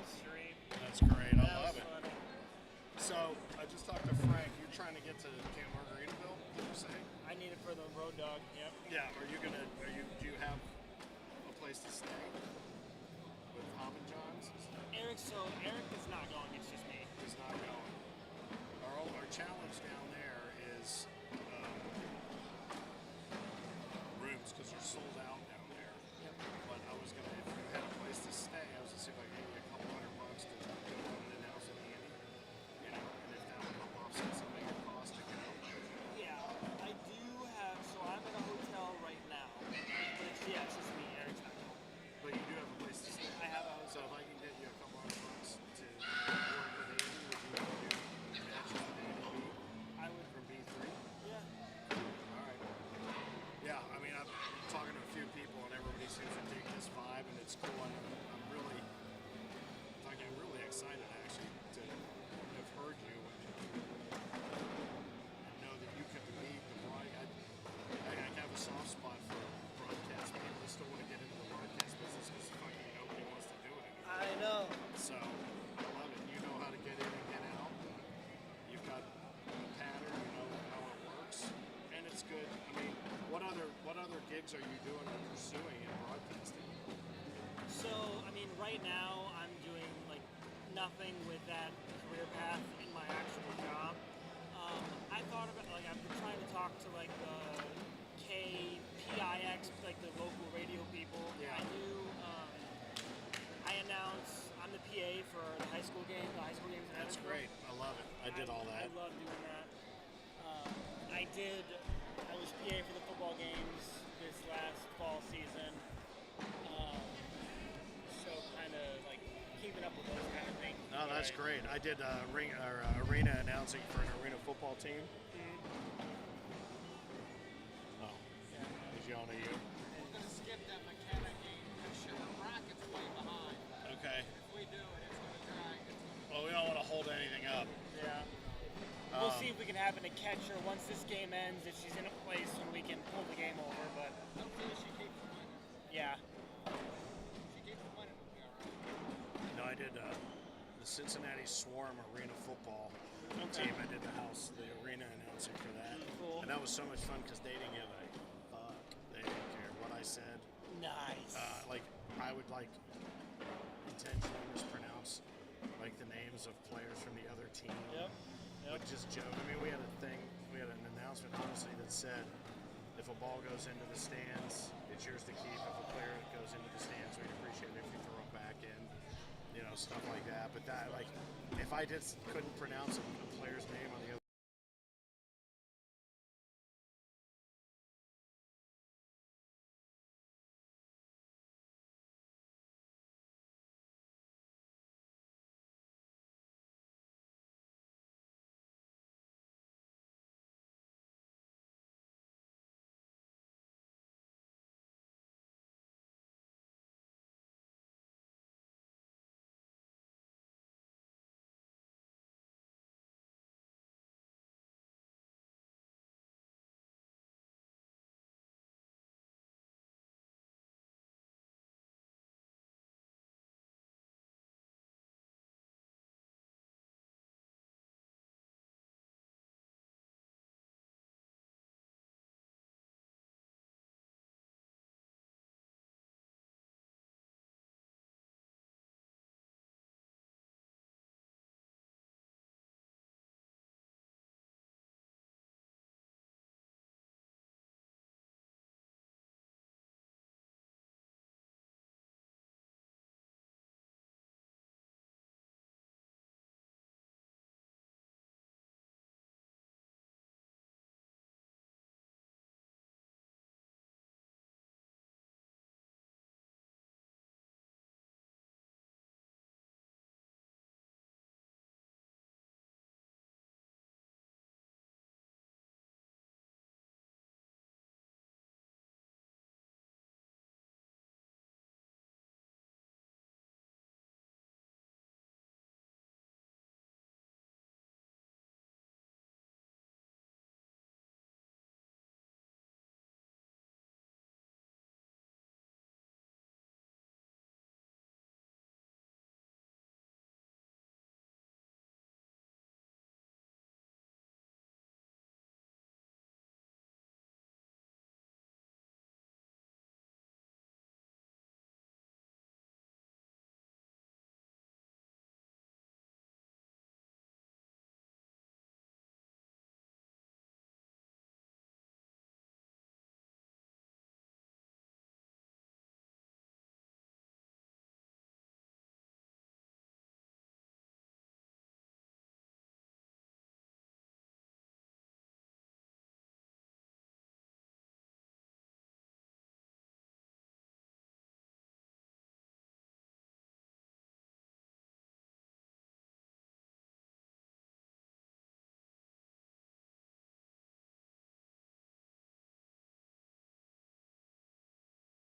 stream. That's great. I That love was it. funny. So I just talked to Frank. You're trying to get to Camp Margaritaville, did you say? I need it for the road dog. Yep. Yeah. Do you have a place to stay with Hoppin' John's? Eric is not going. It's just me. Is not going. Our challenge down there is rooms because they're sold out down there. Yep. But I was gonna, if you had a place to stay, I was gonna see if I could get you a couple $100 to go on and announce it, you know, and if that would help offset some of your cost to go. Yeah, I do have. So I'm in a hotel right now. But it's just me. Eric's not going. But you do have a place to stay. I have a hotel. So if I can get you a couple $100 to work with Andy, would you do matches with Andy I would. from B3? Yeah. All right. Yeah, I mean, I'm talking to a few people, and everybody seems to dig this vibe, and it's cool. And I'm really excited actually to have heard you and know that you can lead the broadcast. I have a soft spot for broadcast people. I still want to get into the broadcast business because fucking nobody wants to do it anymore. I know. So I love it. You know how to get in and get out. You've got a pattern. You know how it works, and it's good. I mean, what other gigs are you doing or pursuing in broadcasting? So, I mean, right now I'm doing like nothing with that career path in my actual job. I thought about I've been trying to talk to like the KPIX, like the local radio people. Yeah. I announce. I'm the PA for the high school games. The high school games in That's Evansville. great. I love it. I did all that. I love doing that. I was PA for the football games this last fall season. So kind of like keeping up with those kind of things. No, that's great. I did arena announcing for an arena football team. Mm-hmm. Oh, yeah. He's yelling at you. We're going to skip that McKenna game because Sugar Rocket's way behind. Okay. If we do it, it's going to drag. Well, we don't want to hold anything up. Yeah. We'll see if we can happen to catch her once this game ends, if she's in a place when we can pull the game over, but... Hopefully she keeps winning. Yeah. If she keeps winning, we'll be all right. No, I did the Cincinnati Swarm Arena football team. I did the arena announcing for that. Cool. And that was so much fun because they didn't give a fuck. They didn't care what I said. Nice. I would intentionally mispronounce the names of players from the other team. Yep. But just joke. I mean, we had an announcement, honestly, that said, if a ball goes into the stands, it's yours to keep. If a player goes into the stands, we'd appreciate it if you throw it back in. You know, stuff like that. But that, if I just couldn't pronounce a player's name on the other